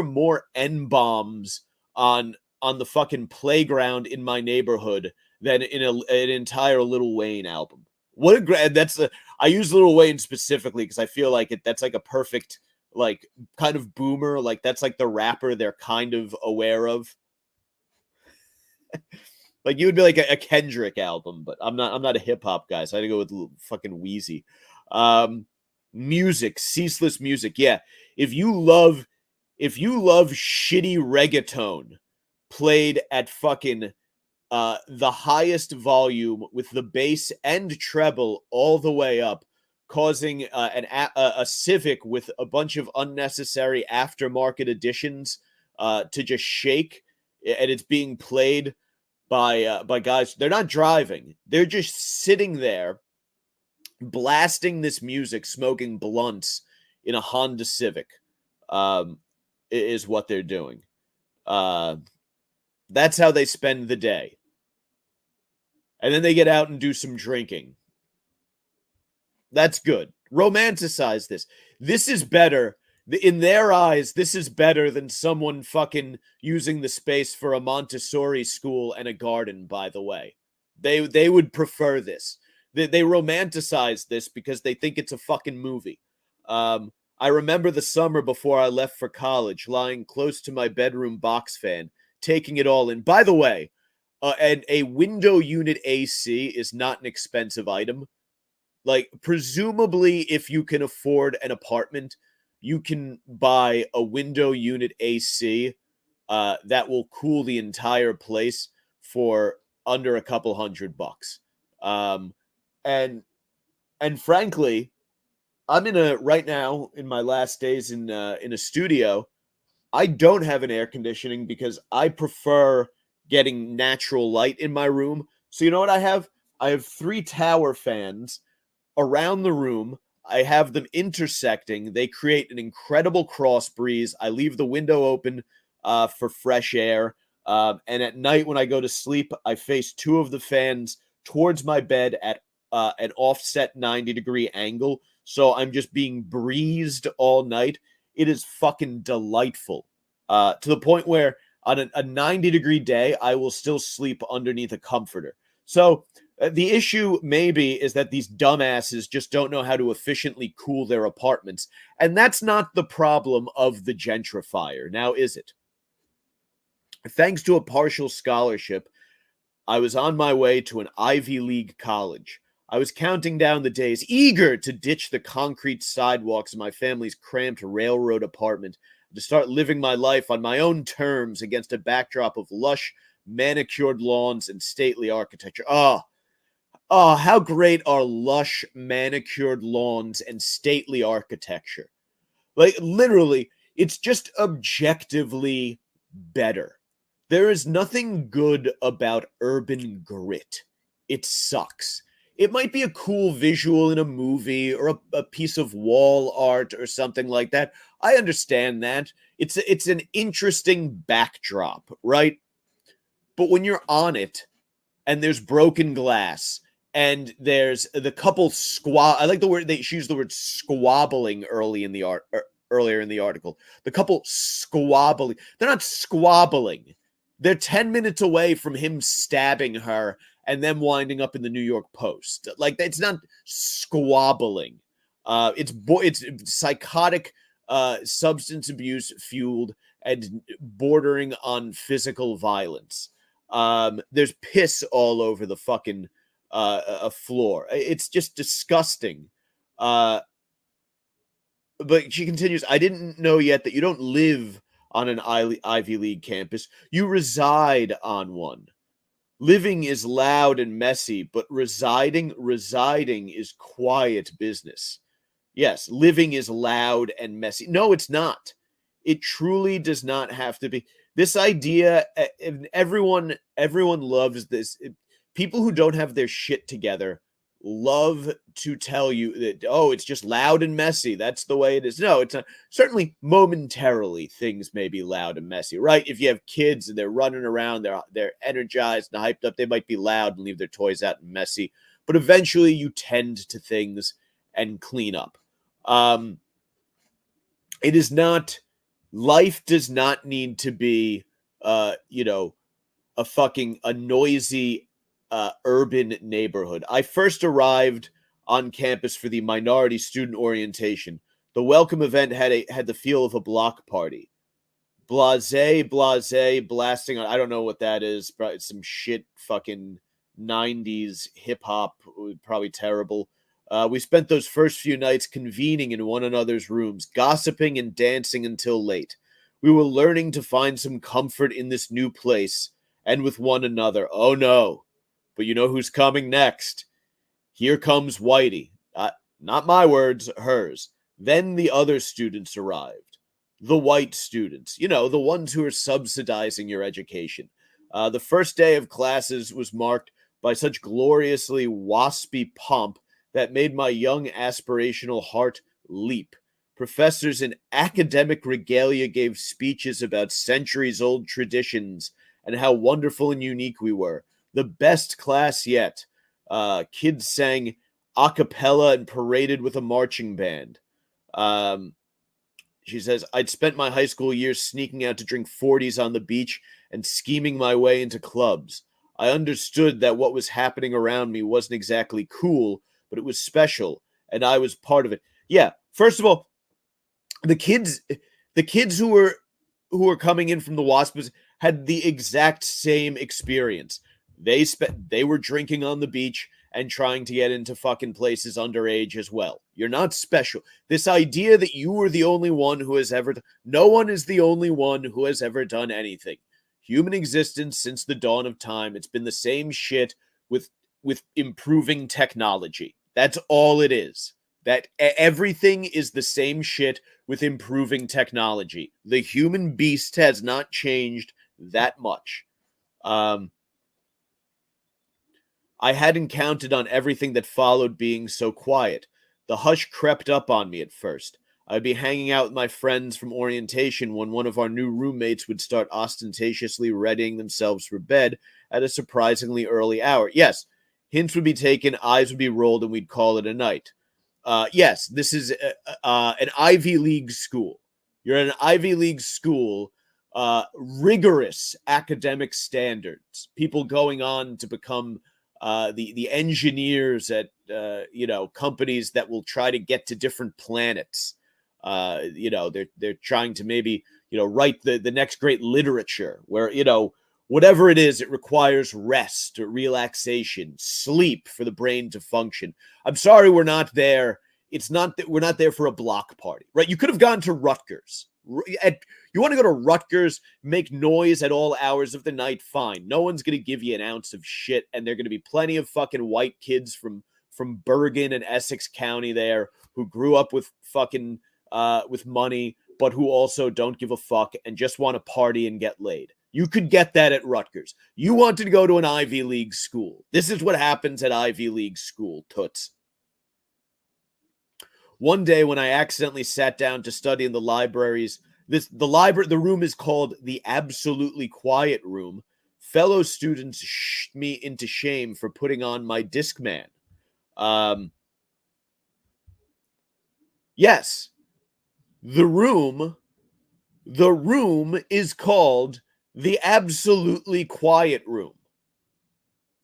more N-bombs on the fucking playground in my neighborhood than in an entire Lil Wayne album. What a great! I use Lil Wayne specifically because I feel like that's like a perfect, like, kind of boomer. Like, that's like the rapper they're kind of aware of. Like, you would be like a Kendrick album, but I'm not a hip hop guy, so I had to go with fucking Wheezy. Music, ceaseless music. Yeah, if you love shitty reggaeton played at fucking the highest volume with the bass and treble all the way up, causing a Civic with a bunch of unnecessary aftermarket additions to just shake, and it's being played by guys. They're not driving; they're just sitting there, blasting this music, smoking blunts in a Honda Civic. Is what they're doing. That's how they spend the day. And then they get out and do some drinking. That's good. Romanticize this. This is better. In their eyes, this is better than someone fucking using the space for a Montessori school and a garden, by the way. They would prefer this. They romanticize this because they think it's a fucking movie. I remember the summer before I left for college, lying close to my bedroom box fan, taking it all in. By the way, and a window unit AC is not an expensive item. Like, presumably, if you can afford an apartment, you can buy a window unit AC that will cool the entire place for under a couple $100. Um, and and frankly, I'm right now in my last days in a studio. I don't have an air conditioning because I prefer getting natural light in my room. So you know what I have? I have 3 tower fans around the room. I have them intersecting. They create an incredible cross breeze. I leave the window open for fresh air. And at night, when I go to sleep, I face 2 of the fans towards my bed at an offset 90-degree angle. So I'm just being breezed all night. It is fucking delightful, to the point where on a 90-degree day, I will still sleep underneath a comforter. So the issue maybe is that these dumbasses just don't know how to efficiently cool their apartments. And that's not the problem of the gentrifier, now is it? Thanks to a partial scholarship, I was on my way to an Ivy League college. I was counting down the days, eager to ditch the concrete sidewalks of my family's cramped railroad apartment, to start living my life on my own terms against a backdrop of lush, manicured lawns and stately architecture. How great are lush, manicured lawns and stately architecture. Like, literally, it's just objectively better. There is nothing good about urban grit. It sucks. It might be a cool visual in a movie or a piece of wall art or something like that. I understand that. It's an interesting backdrop, right? But when you're on it and there's broken glass and there's the couple I like the word she used the word squabbling earlier in the article. The couple squabbling. They're not squabbling. They're 10 minutes away from him stabbing her and them winding up in the New York Post. Like, it's not squabbling. It's psychotic, substance abuse fueled and bordering on physical violence. There's piss all over the fucking floor. It's just disgusting. But she continues, I didn't know yet that you don't live on an Ivy League campus. You reside on one. Living is loud and messy, but residing is quiet business. Yes, living is loud and messy. No, it's not. It truly does not have to be. This idea, everyone loves this. People who don't have their shit together love to tell you that, oh, it's just loud and messy. That's the way it is. No, it's not. Certainly, momentarily, things may be loud and messy, right? If you have kids and they're running around, they're energized and hyped up, they might be loud and leave their toys out and messy. But eventually, you tend to things and clean up. It is not. Life does not need to be, a noisy urban neighborhood. I first arrived on campus for the minority student orientation. The welcome event had the feel of a block party. Blase, blasting on. I don't know what that is, but it's some shit fucking 90s hip hop, probably terrible. We spent those first few nights convening in one another's rooms, gossiping and dancing until late. We were learning to find some comfort in this new place and with one another. Oh no. But you know who's coming next? Here comes Whitey. Not my words, hers. Then the other students arrived. The white students. The ones who are subsidizing your education. The first day of classes was marked by such gloriously waspy pomp that made my young aspirational heart leap. Professors in academic regalia gave speeches about centuries-old traditions and how wonderful and unique we were. The best class yet. Kids sang a cappella and paraded with a marching band. She says, I'd spent my high school years sneaking out to drink 40s on the beach and scheming my way into clubs. I understood that what was happening around me wasn't exactly cool, but it was special, and I was part of it. Yeah, first of all, the kids who were coming in from the WASPs had the exact same experience. They were drinking on the beach, and trying to get into fucking places underage as well. You're not special. This idea that you were the only one who has ever... No one is the only one who has ever done anything. Human existence since the dawn of time, it's been the same shit with improving technology. That's all it is. That everything is the same shit with improving technology. The human beast has not changed that much. I hadn't counted on everything that followed being so quiet. The hush crept up on me at first. I'd be hanging out with my friends from orientation when one of our new roommates would start ostentatiously readying themselves for bed at a surprisingly early hour. Yes, hints would be taken, eyes would be rolled, and we'd call it a night. Yes, this is an Ivy League school. You're in an Ivy League school, rigorous academic standards. People going on to become the engineers at companies that will try to get to different planets. They're trying to maybe write the next great literature where whatever it is, it requires rest, relaxation, sleep for the brain to function. I'm sorry we're not there. It's not that we're not there for a block party, right? You could have gone to Rutgers. You want to go to Rutgers, make noise at all hours of the night, fine. No one's going to give you an ounce of shit, and there are going to be plenty of fucking white kids from Bergen and Essex County there who grew up with fucking with money, but who also don't give a fuck and just want to party and get laid. You could get that at Rutgers. You wanted to go to an Ivy League school. This is what happens at Ivy League school, toots. One day when I accidentally sat down to study in the libraries, the room is called the Absolutely Quiet Room. Fellow students shushed me into shame for putting on my Discman. Yes, the room is called the Absolutely Quiet Room.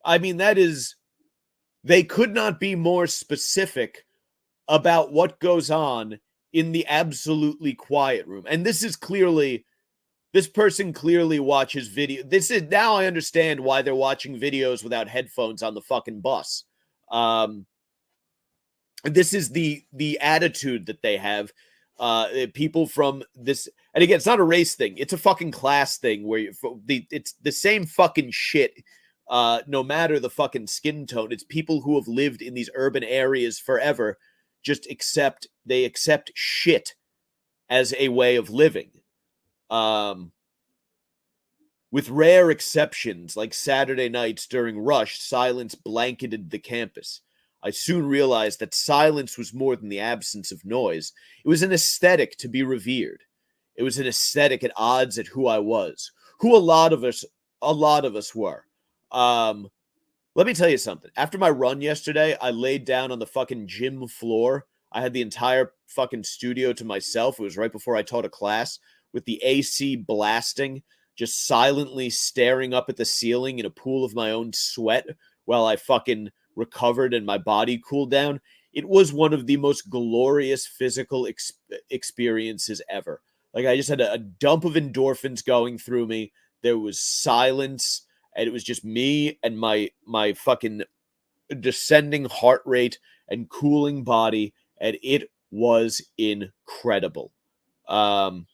I mean, they could not be more specific about what goes on in the Absolutely Quiet Room. And this person clearly watches video. Now I understand why they're watching videos without headphones on the fucking bus. This is the attitude that they have. People from this, and again, it's not a race thing. It's a fucking class thing where it's the same fucking shit. No matter the fucking skin tone, it's people who have lived in these urban areas forever. Just they accept shit as a way of living. With rare exceptions, like Saturday nights during rush, silence blanketed the campus. I soon realized that silence was more than the absence of noise. It was an aesthetic to be revered. It was an aesthetic at odds at who I was, who a lot of us were. Let me tell you something. After my run yesterday, I laid down on the fucking gym floor. I had the entire fucking studio to myself. It was right before I taught a class with the AC blasting, just silently staring up at the ceiling in a pool of my own sweat while I fucking recovered and my body cooled down. It was one of the most glorious physical experiences ever. Like, I just had a dump of endorphins going through me. There was silence, and it was just me and my fucking descending heart rate and cooling body, and it was incredible. For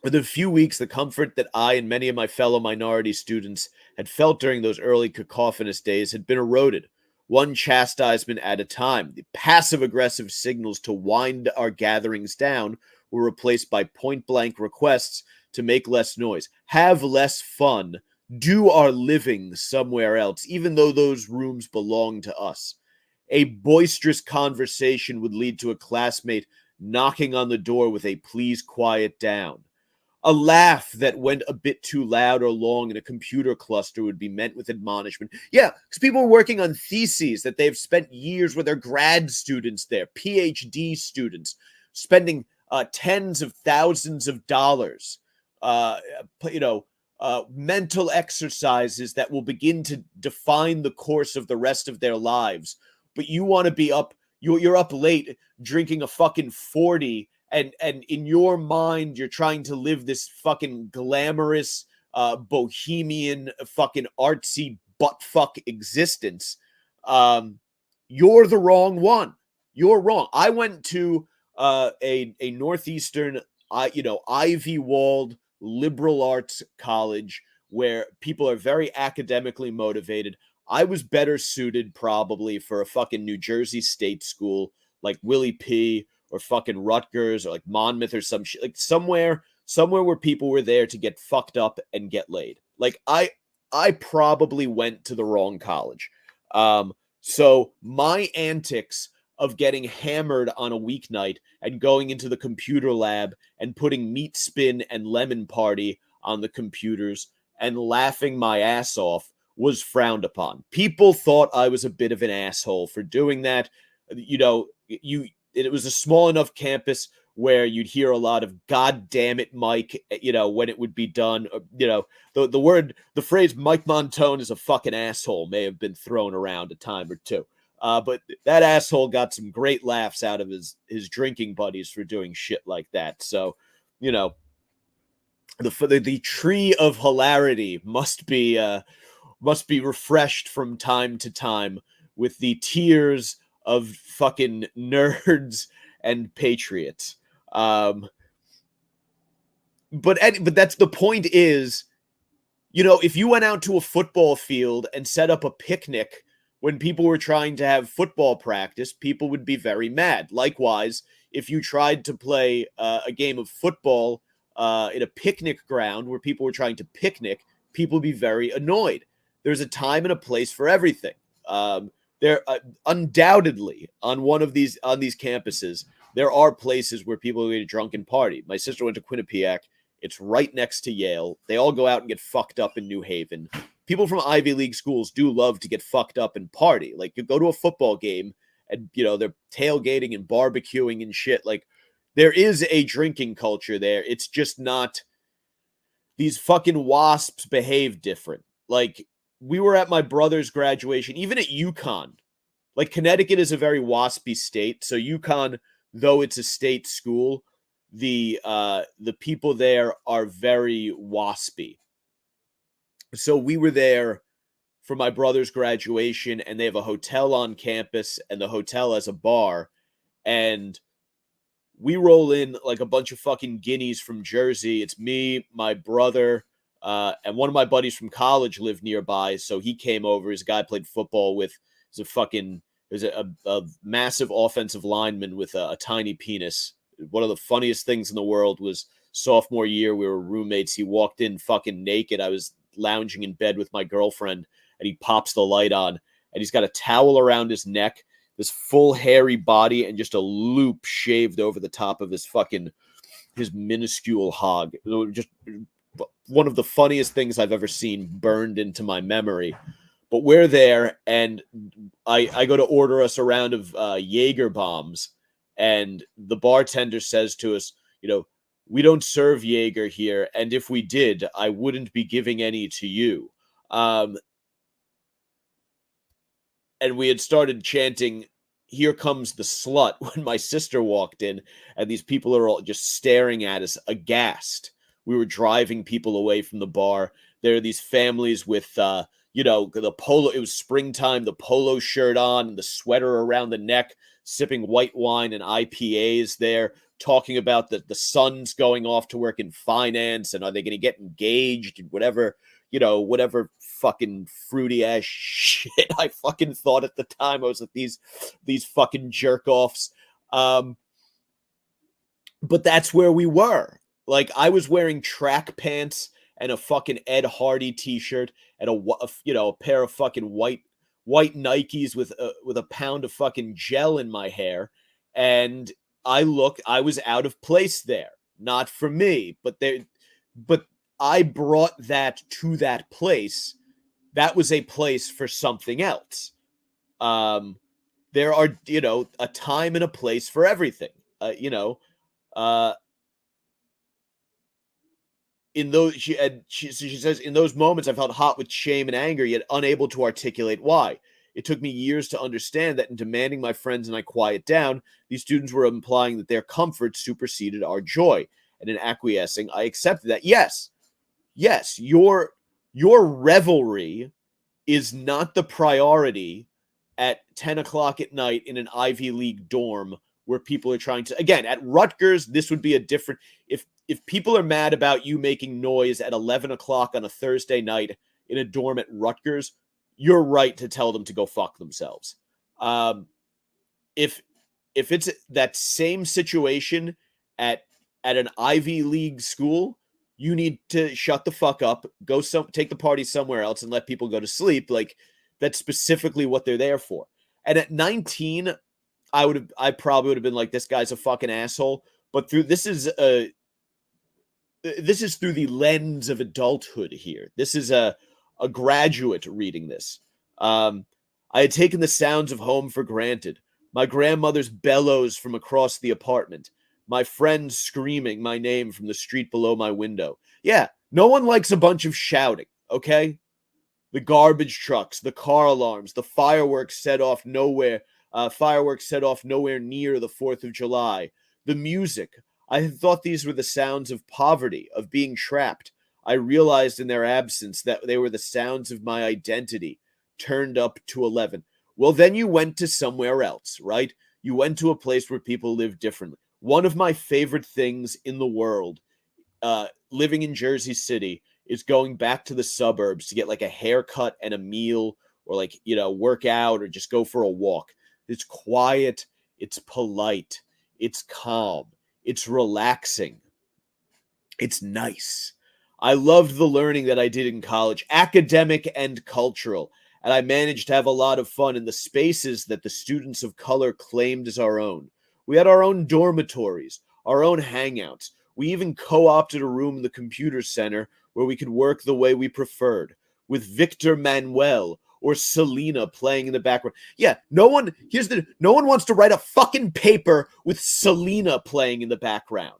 the few weeks, the comfort that I and many of my fellow minority students had felt during those early cacophonous days had been eroded, one chastisement at a time. The passive-aggressive signals to wind our gatherings down were replaced by point-blank requests to make less noise, have less fun, do our living somewhere else, even though those rooms belong to us. A boisterous conversation would lead to a classmate knocking on the door with a "please quiet down." A laugh that went a bit too loud or long in a computer cluster would be met with admonishment. Yeah, because people are working on theses that they've spent years with their grad students there, PhD students, spending tens of thousands of dollars, mental exercises that will begin to define the course of the rest of their lives. But you want to be up, you're up late drinking a fucking 40, and in your mind, you're trying to live this fucking glamorous, bohemian, fucking artsy buttfuck existence. Um, you're the wrong one. You're wrong. I went to a northeastern, Ivy walled liberal arts college where people are very academically motivated. I was better suited probably for a fucking New Jersey state school like Willie P or fucking Rutgers or like Monmouth or some shit, like somewhere where people were there to get fucked up and get laid. Like I probably went to the wrong college. So my antics of getting hammered on a weeknight and going into the computer lab and putting meat spin and lemon party on the computers and laughing my ass off was frowned upon. People thought I was a bit of an asshole for doing that. It was a small enough campus where you'd hear a lot of "God damn it, Mike," when it would be done. The phrase "Mike Montone is a fucking asshole" may have been thrown around a time or two. But that asshole got some great laughs out of his drinking buddies for doing shit like that. So, you know, the tree of hilarity must be refreshed from time to time with the tears of fucking nerds and patriots. Um, but that's the point is, if you went out to a football field and set up a picnic when people were trying to have football practice, people would be very mad. Likewise, if you tried to play a game of football in a picnic ground where people were trying to picnic, people would be very annoyed. There's a time and a place for everything. There undoubtedly on these campuses, there are places where people get drunk and party. My sister went to Quinnipiac. It's right next to Yale. They all go out and get fucked up in New Haven. People from Ivy League schools do love to get fucked up and party. Like, you go to a football game and, they're tailgating and barbecuing and shit. Like, there is a drinking culture there. It's just not, these fucking wasps behave different. Like, we were at my brother's graduation, even at UConn. Like, Connecticut is a very waspy state. So UConn, though it's a state school, the people there are very waspy. So we were there for my brother's graduation, and they have a hotel on campus, and the hotel has a bar, and we roll in like a bunch of fucking guineas from Jersey. It's me, my brother, and one of my buddies from college lived nearby, so he came over. He's a guy I played football with. He's a massive offensive lineman with a tiny penis. One of the funniest things in the world was sophomore year, we were roommates. He walked in fucking naked. I was lounging in bed with my girlfriend, and he pops the light on, and he's got a towel around his neck, this full hairy body, and just a loop shaved over the top of his minuscule hog. Just one of the funniest things I've ever seen burned into my memory. But we're there, and I go to order us a round of Jaeger bombs, and the bartender says to us, we don't serve Jaeger here, and if we did, I wouldn't be giving any to you. And we had started chanting, "Here comes the slut," when my sister walked in, and these people are all just staring at us aghast. We were driving people away from the bar. There are these families with, the polo, it was springtime, the polo shirt on and the sweater around the neck, sipping white wine and IPAs there, talking about the son's going off to work in finance, and are they going to get engaged and whatever fucking fruity ass shit I fucking thought at the time. I was like, these fucking jerk offs. But that's where we were. Like, I was wearing track pants and a fucking Ed Hardy t-shirt and a pair of fucking white Nikes with a pound of fucking gel in my hair, and I was out of place there. Not for me, but I brought that to that place. That was a place for something else. There are, a time and a place for everything. In those, she says, in those moments, I felt hot with shame and anger, yet unable to articulate why. It took me years to understand that in demanding my friends and I quiet down, these students were implying that their comfort superseded our joy. And in acquiescing, I accepted that. Yes, your revelry is not the priority at 10 o'clock at night in an Ivy League dorm where people are trying to, again, at Rutgers, this would be a different, if people are mad about you making noise at 11 o'clock on a Thursday night in a dorm at Rutgers, you're right to tell them to go fuck themselves. If it's that same situation at an Ivy League school, you need to shut the fuck up, take the party somewhere else, and let people go to sleep. Like, that's specifically what they're there for. And at 19, I probably would have been like, this guy's a fucking asshole. But this is through the lens of adulthood here. This is a graduate reading this. I had taken the sounds of home for granted. My grandmother's bellows from across the apartment. My friends screaming my name from the street below my window. Yeah, no one likes a bunch of shouting, okay? The garbage trucks, the car alarms, the fireworks set off nowhere near the 4th of July. The music. I had thought these were the sounds of poverty, of being trapped. I realized in their absence that they were the sounds of my identity, turned up to 11. Well, then you went to somewhere else, right? You went to a place where people live differently. One of my favorite things in the world, living in Jersey City, is going back to the suburbs to get like a haircut and a meal, or like, work out or just go for a walk. It's quiet. It's polite. It's calm. It's relaxing. It's nice. I loved the learning that I did in college, academic and cultural, and I managed to have a lot of fun in the spaces that the students of color claimed as our own. We had our own dormitories, our own hangouts. We even co-opted a room in the computer center where we could work the way we preferred, with Victor Manuel or Selena playing in the background. Yeah, no one wants to write a fucking paper with Selena playing in the background.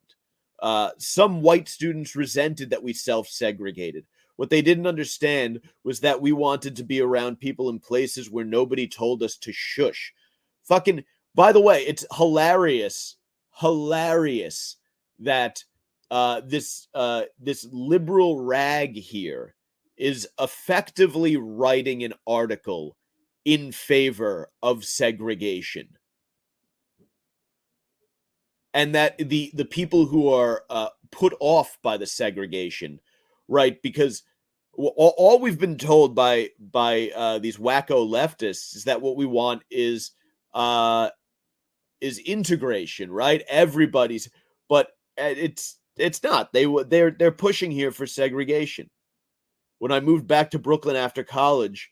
Some white students resented that we self-segregated. What they didn't understand was that we wanted to be around people in places where nobody told us to shush. Fucking, by the way, it's hilarious that this liberal rag here is effectively writing an article in favor of segregation. And that the people who are put off by the segregation, right? Because all we've been told by these wacko leftists is that what we want is integration, right? Everybody's, but it's not. They're pushing here for segregation. When I moved back to Brooklyn after college,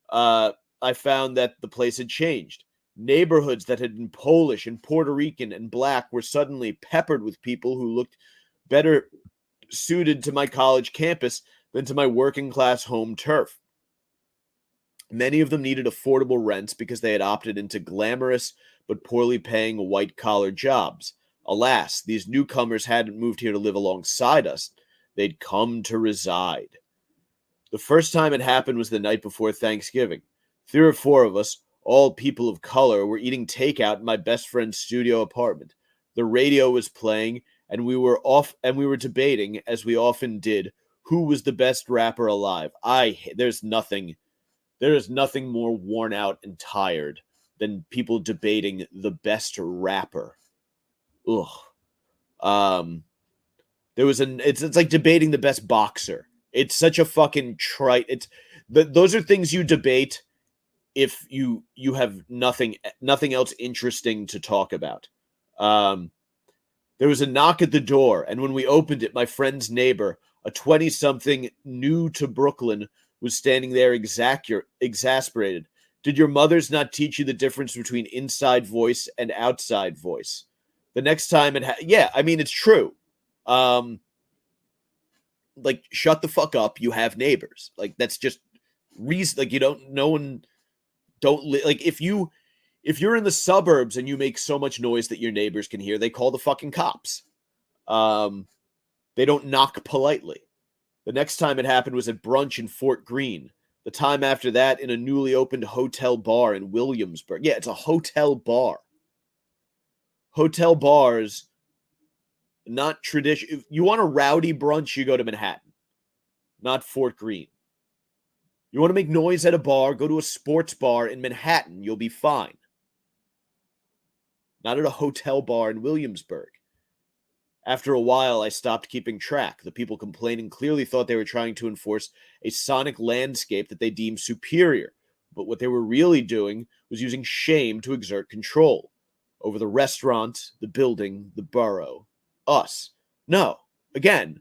I found that the place had changed. Neighborhoods that had been Polish and Puerto Rican and black were suddenly peppered with people who looked better suited to my college campus than to my working class home turf. Many of them needed affordable rents because they had opted into glamorous but poorly paying white-collar jobs. Alas, these newcomers hadn't moved here to live alongside us. They'd come to reside. The first time it happened was the night before Thanksgiving. 3 or 4 of us, all people of color, were eating takeout in my best friend's studio apartment. The radio was playing, and we were debating, as we often did, who was the best rapper alive. There is nothing more worn out and tired than people debating the best rapper. Ugh. It's like debating the best boxer. It's such a fucking trite. Those are things you debate if you have nothing else interesting to talk about. There was a knock at the door, and when we opened it, my friend's neighbor, a 20-something new to Brooklyn, was standing there exasperated. Did your mothers not teach you the difference between inside voice and outside voice? The next time yeah, I mean, it's true. Like, shut the fuck up. You have neighbors. Like, that's just reason. Like, like, if you're in the suburbs and you make so much noise that your neighbors can hear, they call the fucking cops. They don't knock politely. The next time it happened was at brunch in Fort Greene. The time after that, in a newly opened hotel bar in Williamsburg. Yeah, it's a hotel bar. Hotel bars, not tradition. If you want a rowdy brunch, you go to Manhattan, not Fort Greene. You want to make noise at a bar, go to a sports bar in Manhattan. You'll be fine. Not at a hotel bar in Williamsburg. After a while, I stopped keeping track. The people complaining clearly thought they were trying to enforce a sonic landscape that they deemed superior, but what they were really doing was using shame to exert control over the restaurant, the building, the borough, us. No, again,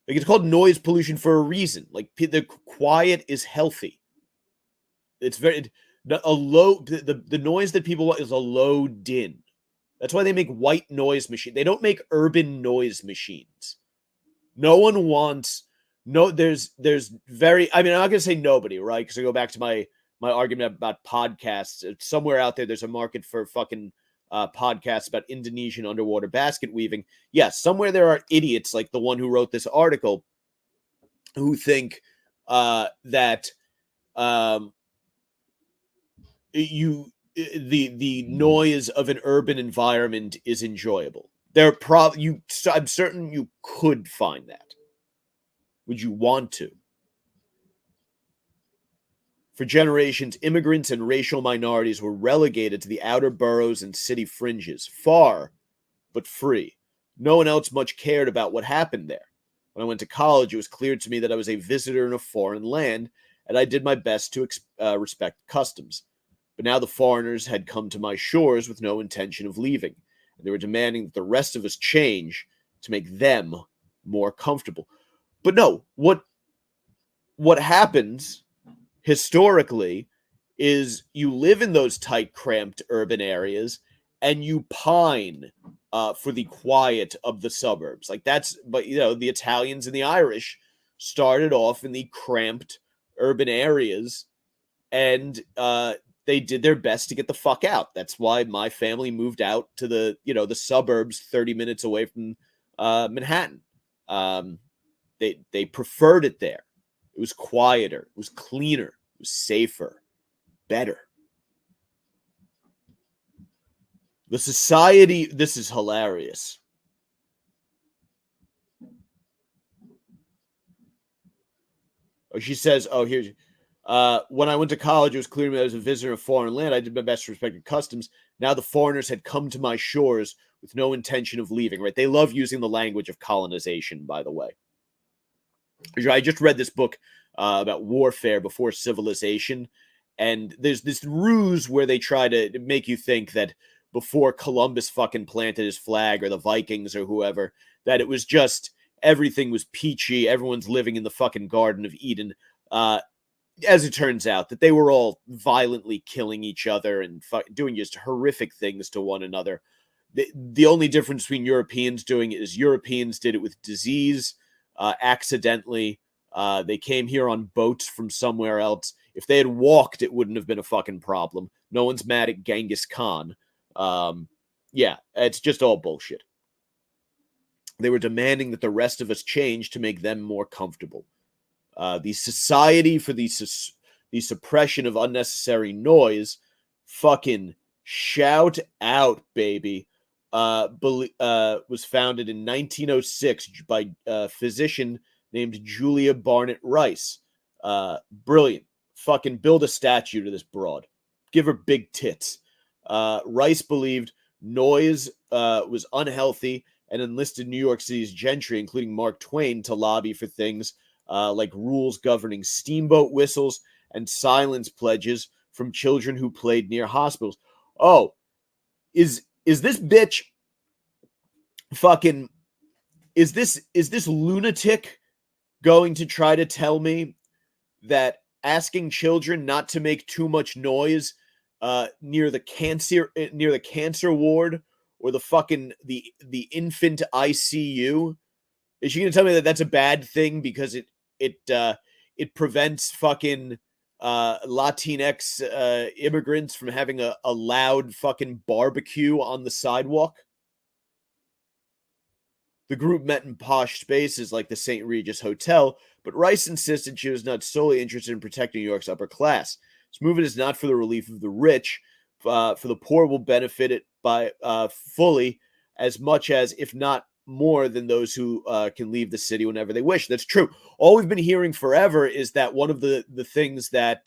like it's called noise pollution for a reason. Like the quiet is healthy. It's very the noise that people want is a low din. That's why they make white noise machines. They don't make urban noise machines. No one wants there's very I'm not gonna say nobody, right? Because I go back to my argument about podcasts. Somewhere out there's a market for fucking podcasts about Indonesian underwater basket weaving. Yes, somewhere there are idiots like the one who wrote this article who think that the noise of an urban environment is enjoyable. I'm certain you could find that. Would you want to? For generations, immigrants and racial minorities were relegated to the outer boroughs and city fringes, far but free. No one else much cared about what happened there. When I went to college, it was clear to me that I was a visitor in a foreign land, and I did my best to respect customs. But now the foreigners had come to my shores with no intention of leaving, and they were demanding that the rest of us change to make them more comfortable. But no, what happens historically is you live in those tight, cramped urban areas, and you pine for the quiet of the suburbs. But the Italians and the Irish started off in the cramped urban areas, and they did their best to get the fuck out. That's why my family moved out to the suburbs 30 minutes away from Manhattan. They preferred it there. It was quieter. It was cleaner. It was safer. Better. The society, this is hilarious. Oh, she says, here's when I went to college, it was clear to me I was a visitor in a foreign land. I did my best to respect customs. Now the foreigners had come to my shores with no intention of leaving, right? They love using the language of colonization, by the way. I just read this book about warfare before civilization, and there's this ruse where they try to make you think that before Columbus fucking planted his flag, or the Vikings or whoever, that it was just everything was peachy, everyone's living in the fucking Garden of Eden. As it turns out, that they were all violently killing each other and doing just horrific things to one another. The only difference between Europeans doing it is Europeans did it with disease, accidentally. They came here on boats from somewhere else. If they had walked, it wouldn't have been a fucking problem. No one's mad at Genghis Khan. Yeah, it's just all bullshit. They were demanding that the rest of us change to make them more comfortable. The Society for the Suppression of Unnecessary Noise, fucking shout out, baby, was founded in 1906 by a physician named Julia Barnett Rice. Brilliant. Fucking build a statue to this broad. Give her big tits. Rice believed noise was unhealthy and enlisted New York City's gentry, including Mark Twain, to lobby for things like rules governing steamboat whistles and silence pledges from children who played near hospitals. Oh, is this bitch fucking is this lunatic going to try to tell me that asking children not to make too much noise near the cancer ward or the infant ICU, is she going to tell me that that's a bad thing because it prevents fucking Latinx immigrants from having a loud fucking barbecue on the sidewalk? The group met in posh spaces like the St. Regis Hotel, but Rice insisted she was not solely interested in protecting New York's upper class. This movement is not for the relief of the rich, for the poor will benefit it by fully as much as, if not more than those who can leave the city whenever they wish. That's true. All we've been hearing forever is that one of the things that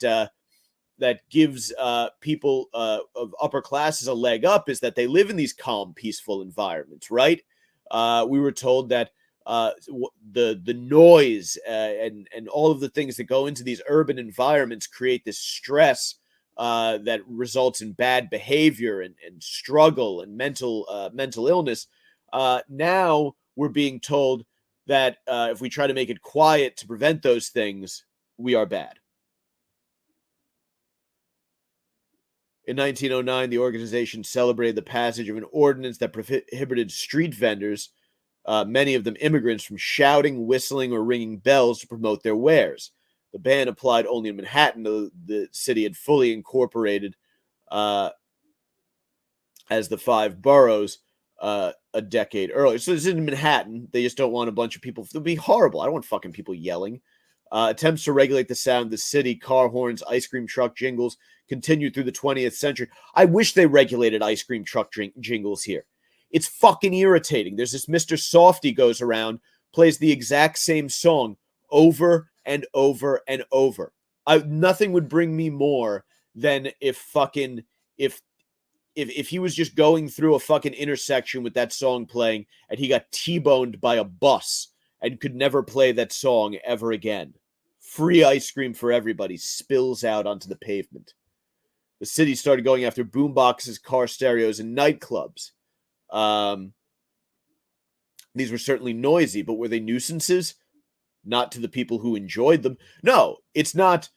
that gives people of upper classes a leg up is that they live in these calm, peaceful environments, right? We were told that the noise and all of the things that go into these urban environments create this stress that results in bad behavior and struggle and mental illness. Now we're being told that if we try to make it quiet to prevent those things, we are bad. In 1909, the organization celebrated the passage of an ordinance that prohibited street vendors, many of them immigrants, from shouting, whistling, or ringing bells to promote their wares. The ban applied only in Manhattan, though the city had fully incorporated as the 5 boroughs a decade earlier. So this is in Manhattan. They just don't want a bunch of people. It would be horrible. I don't want fucking people yelling. Attempts to regulate the sound of the city, car horns, ice cream truck jingles, continued through the 20th century. I wish they regulated ice cream truck jingles here. It's fucking irritating. There's this Mr. Softy goes around, plays the exact same song over and over and over. Nothing would bring me more than if he was just going through a fucking intersection with that song playing and he got T-boned by a bus and could never play that song ever again. Free ice cream for everybody spills out onto the pavement. The city started going after boomboxes, car stereos, and nightclubs. These were certainly noisy, but were they nuisances? Not to the people who enjoyed them. No, it's not.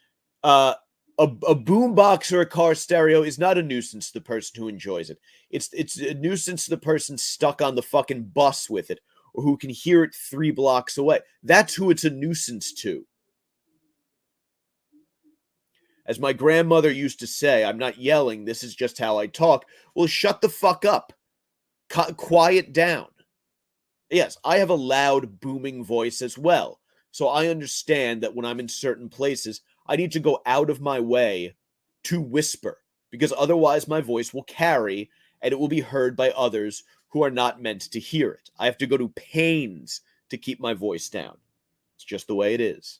A boombox or a car stereo is not a nuisance to the person who enjoys it. It's a nuisance to the person stuck on the fucking bus with it, or who can hear it 3 blocks away. That's who it's a nuisance to. As my grandmother used to say, I'm not yelling, this is just how I talk. Well, shut the fuck up. Quiet down. Yes, I have a loud, booming voice as well. So I understand that when I'm in certain places, I need to go out of my way to whisper, because otherwise my voice will carry and it will be heard by others who are not meant to hear it. I have to go to pains to keep my voice down. It's just the way it is.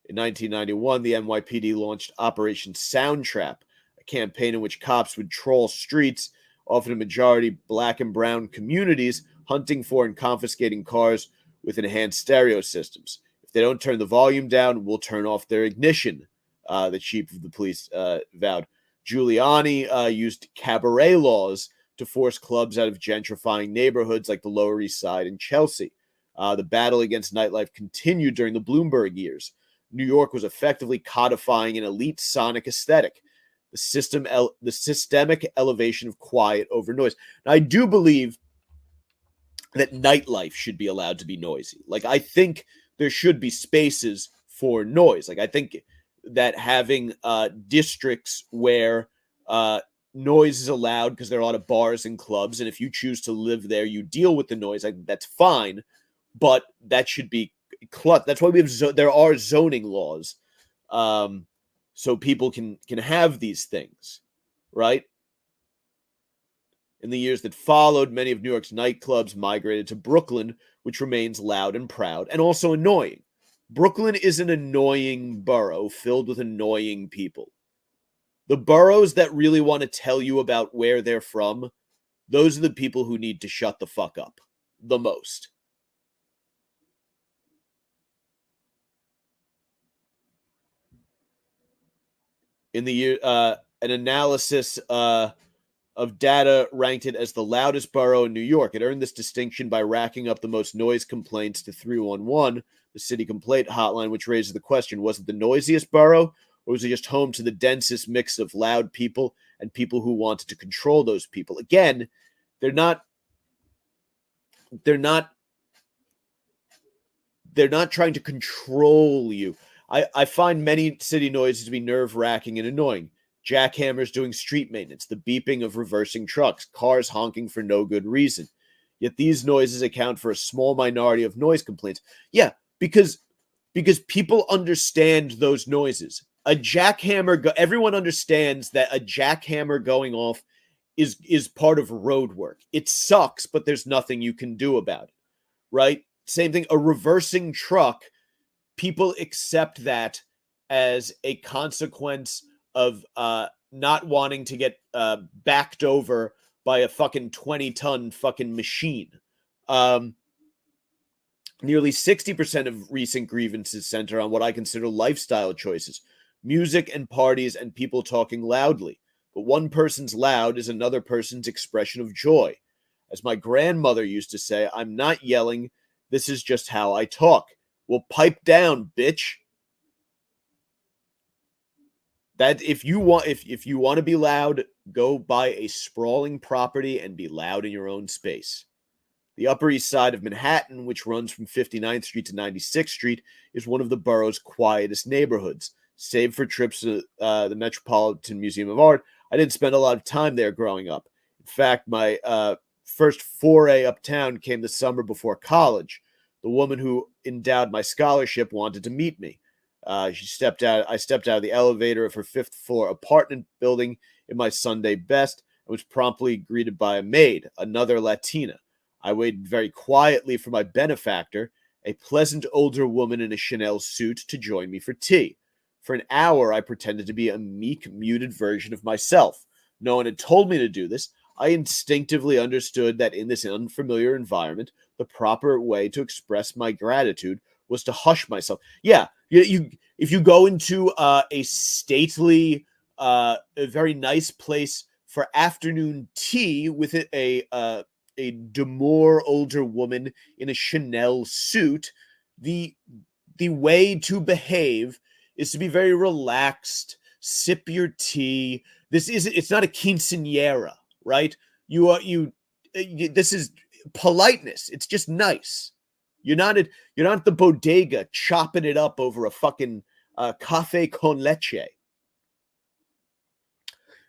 In 1991, the NYPD launched Operation Sound Trap, a campaign in which cops would trawl streets, often in majority black and brown communities, hunting for and confiscating cars with enhanced stereo systems. If they don't turn the volume down, we'll turn off their ignition, the chief of the police vowed. Giuliani used cabaret laws to force clubs out of gentrifying neighborhoods like the Lower East Side and Chelsea. The battle against nightlife continued during the Bloomberg years. New York was effectively codifying an elite sonic aesthetic, the systemic elevation of quiet over noise. Now, I do believe that nightlife should be allowed to be noisy. Like, I think there should be spaces for noise. Like, I think that having districts where noise is allowed, because there are a lot of bars and clubs, and if you choose to live there, you deal with the noise. I think that's fine, but that should be that's why we have there are zoning laws, so people can have these things, right? In the years that followed, many of New York's nightclubs migrated to Brooklyn, which remains loud and proud and also annoying. Brooklyn is an annoying borough filled with annoying people. The boroughs that really want to tell you about where they're from, those are the people who need to shut the fuck up the most. In the year, an analysis of data ranked it as the loudest borough in New York. It earned this distinction by racking up the most noise complaints to 311, the city complaint hotline, which raises the question, was it the noisiest borough, or was it just home to the densest mix of loud people and people who wanted to control those people? Again, they're not trying to control you. I find many city noises to be nerve-wracking and annoying. Jackhammers doing street maintenance, the beeping of reversing trucks, cars honking for no good reason. Yet these noises account for a small minority of noise complaints. Yeah, because people understand those noises. A jackhammer, everyone understands that a jackhammer going off is part of road work. It sucks, but there's nothing you can do about it. right? Same thing, a reversing truck, people accept that as a consequence of not wanting to get backed over by a fucking 20-ton fucking machine. Um, Nearly 60% of recent grievances center on what I consider lifestyle choices, music and parties and people talking loudly. But one person's loud is another person's expression of joy. As my grandmother used to say, I'm not yelling. This is just how I talk. Well, pipe down, bitch. That if you want if you want to be loud, go buy a sprawling property and be loud in your own space. The Upper East Side of Manhattan, which runs from 59th Street to 96th Street, is one of the borough's quietest neighborhoods. Save for trips to the Metropolitan Museum of Art, I didn't spend a lot of time there growing up. In fact, my first foray uptown came the summer before college. The woman who endowed my scholarship wanted to meet me. I stepped out of the elevator of her fifth floor apartment building in my Sunday best and was promptly greeted by a maid, another Latina. I waited very quietly for my benefactor, a pleasant older woman in a Chanel suit, to join me for tea. For an hour, I pretended to be a meek, muted version of myself. No one had told me to do this. I instinctively understood that in this unfamiliar environment, the proper way to express my gratitude was to hush myself. Yeah, if you go into a stately, a very nice place for afternoon tea with a demure older woman in a Chanel suit, the way to behave is to be very relaxed, sip your tea. It's not a quinceañera, right? This is politeness. It's just nice. You're not at the bodega chopping it up over a fucking cafe con leche.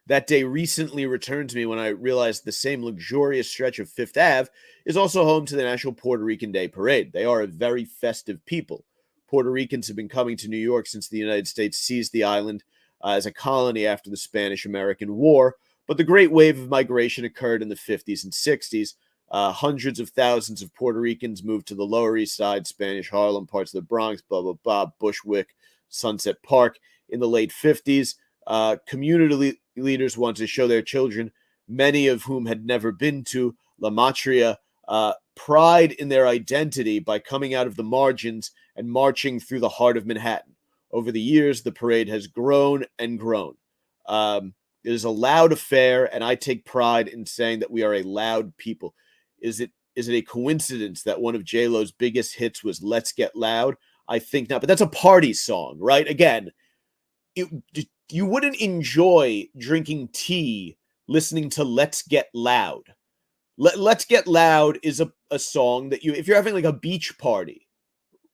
That day recently returned to me when I realized the same luxurious stretch of Fifth Ave is also home to the National Puerto Rican Day Parade. They are a very festive people. Puerto Ricans have been coming to New York since the United States seized the island as a colony after the Spanish-American War, but the great wave of migration occurred in the 50s and 60s. Hundreds of thousands of Puerto Ricans moved to the Lower East Side, Spanish Harlem, parts of the Bronx, blah, blah, blah, Bushwick, Sunset Park in the late 50s. Community leaders wanted to show their children, many of whom had never been to La Matria, pride in their identity by coming out of the margins and marching through the heart of Manhattan. Over the years, the parade has grown and grown. It is a loud affair, and I take pride in saying that we are a loud people. Is it a coincidence that one of J-Lo's biggest hits was Let's Get Loud? I think not, but that's a party song, right? Again, you wouldn't enjoy drinking tea listening to Let's Get Loud. Let's Get Loud is a song that if you're having like a beach party,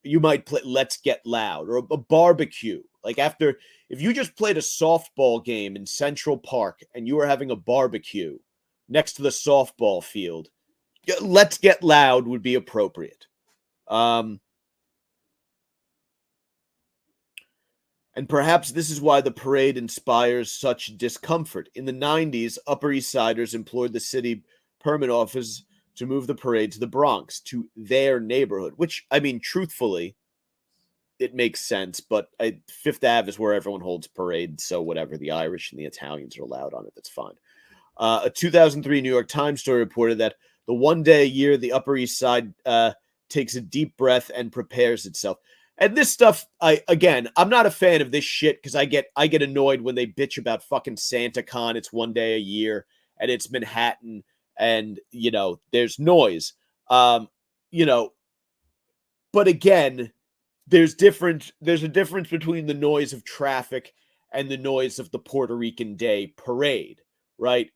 you might play Let's Get Loud, or a barbecue. Like if you just played a softball game in Central Park and you were having a barbecue next to the softball field, Let's Get Loud would be appropriate. And perhaps this is why the parade inspires such discomfort. In the 90s, Upper East Siders implored the city permit office to move the parade to the Bronx, to their neighborhood, which, I mean, truthfully, it makes sense, but Fifth Ave is where everyone holds parades, so whatever, the Irish and the Italians are allowed on it, that's fine. A 2003 New York Times story reported that the one day a year the Upper East Side takes a deep breath and prepares itself. And this stuff, I'm not a fan of this shit because I get annoyed when they bitch about fucking SantaCon. It's one day a year and it's Manhattan and, there's noise. But again, there's a difference between the noise of traffic and the noise of the Puerto Rican Day Parade, right?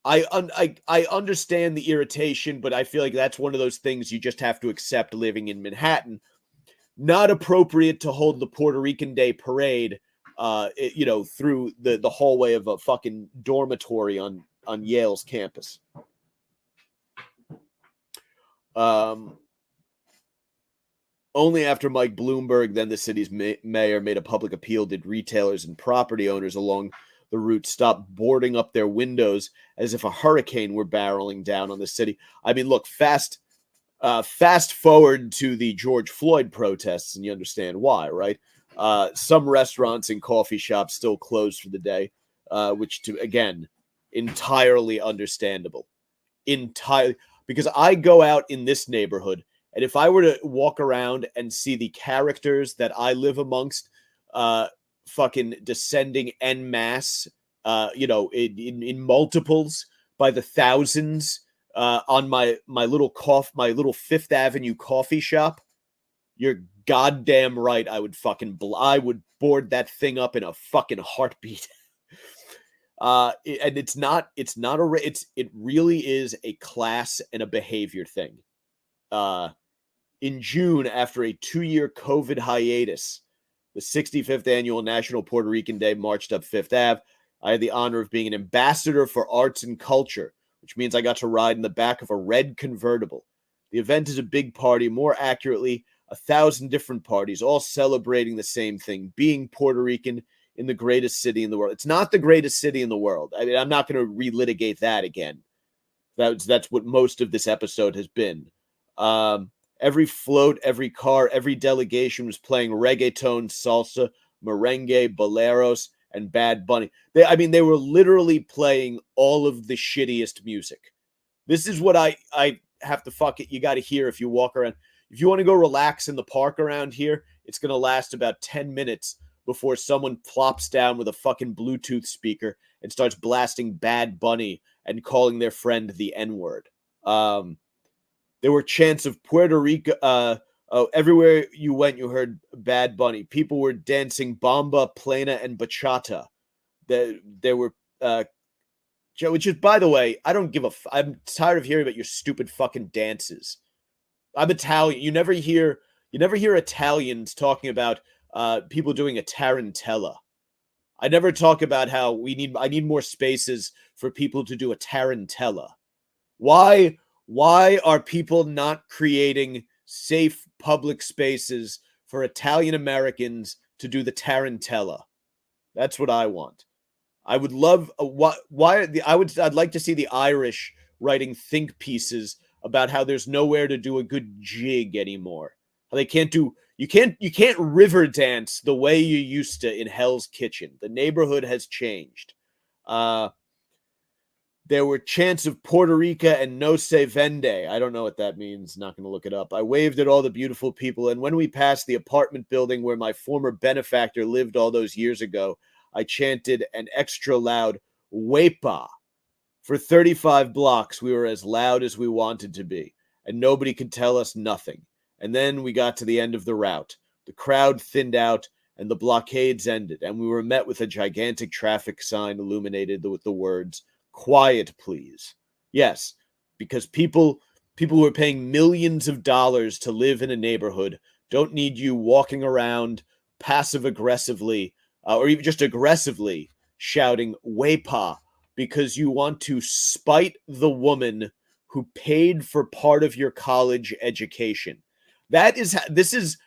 I understand the irritation, but I feel like that's one of those things you just have to accept living in Manhattan. Not appropriate to hold the Puerto Rican Day Parade, through the hallway of a fucking dormitory on Yale's campus. Only after Mike Bloomberg, then the city's mayor, made a public appeal did retailers and property owners along the route stop boarding up their windows as if a hurricane were barreling down on the city. I mean, look, fast Fast forward to the George Floyd protests, and you understand why, right? Some restaurants and coffee shops still closed for the day, which, again, entirely understandable. Entirely, because I go out in this neighborhood, and if I were to walk around and see the characters that I live amongst, uh, fucking descending en masse, in multiples by the thousands, on my little Fifth Avenue coffee shop, you're goddamn right. I would board that thing up in a fucking heartbeat. And it really is a class and a behavior thing. In June, after a 2-year COVID hiatus, the 65th annual National Puerto Rican Day marched up Fifth Ave. I had the honor of being an ambassador for arts and culture, which means I got to ride in the back of a red convertible. The event is a big party, more accurately, 1,000 different parties, all celebrating the same thing, being Puerto Rican in the greatest city in the world. It's not the greatest city in the world. I mean, I'm not going to relitigate that again. That's what most of this episode has been. Every float, every car, every delegation was playing reggaeton, salsa, merengue, boleros, and Bad Bunny. They were literally playing all of the shittiest music. This is what I have to fuck it. You got to hear if you walk around. If you want to go relax in the park around here, it's going to last about 10 minutes before someone plops down with a fucking Bluetooth speaker and starts blasting Bad Bunny and calling their friend the N-word. There were chants of Puerto Rico. Everywhere you went, you heard Bad Bunny. People were dancing bamba, plena, and bachata. There were, which is, by the way, I don't give a. I'm tired of hearing about your stupid fucking dances. I'm Italian. You never hear Italians talking about people doing a tarantella. I never talk about how I need more spaces for people to do a tarantella. Why are people not creating safe public spaces for Italian Americans to do the tarantella? That's what I want. I would love I'd like to see the Irish writing think pieces about how there's nowhere to do a good jig anymore. How they can't do you can't river dance the way you used to in Hell's Kitchen. The neighborhood has changed. There were chants of Puerto Rica and No Se Vende. I don't know what that means. Not going to look it up. I waved at all the beautiful people, and when we passed the apartment building where my former benefactor lived all those years ago, I chanted an extra loud "Wepa." For 35 blocks, we were as loud as we wanted to be, and nobody could tell us nothing. And then we got to the end of the route. The crowd thinned out, and the blockades ended, and we were met with a gigantic traffic sign illuminated with the words, "Quiet, please." Yes, because people who are paying millions of dollars to live in a neighborhood don't need you walking around passive aggressively or even just aggressively shouting "Wepa" because you want to spite the woman who paid for part of your college education. This is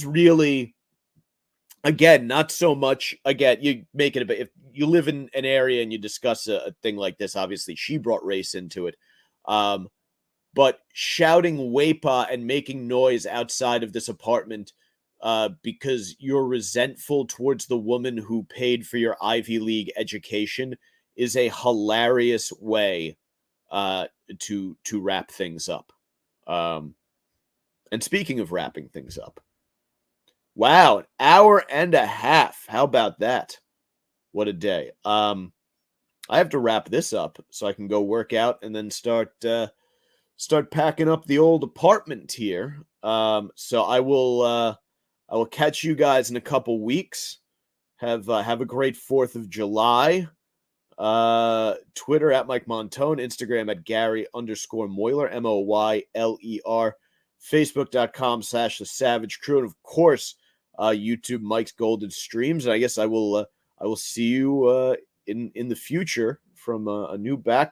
really, again, not so much. Again, you make it a bit. If you live in an area and you discuss a thing like this, obviously she brought race into it. But shouting "Wepa" and making noise outside of this apartment because you're resentful towards the woman who paid for your Ivy League education is a hilarious way to wrap things up. And speaking of wrapping things up, wow, an hour and a half. How about that? What a day. I have to wrap this up so I can go work out and then start packing up the old apartment here. So I will catch you guys in a couple weeks. Have a great 4th of July. Twitter at Mike Montone, Instagram at Gary_Moyler, Moyler. Facebook.com/The Savage Crew, and of course, YouTube Mike's Golden Streams. And I guess I will see you in the future from a new back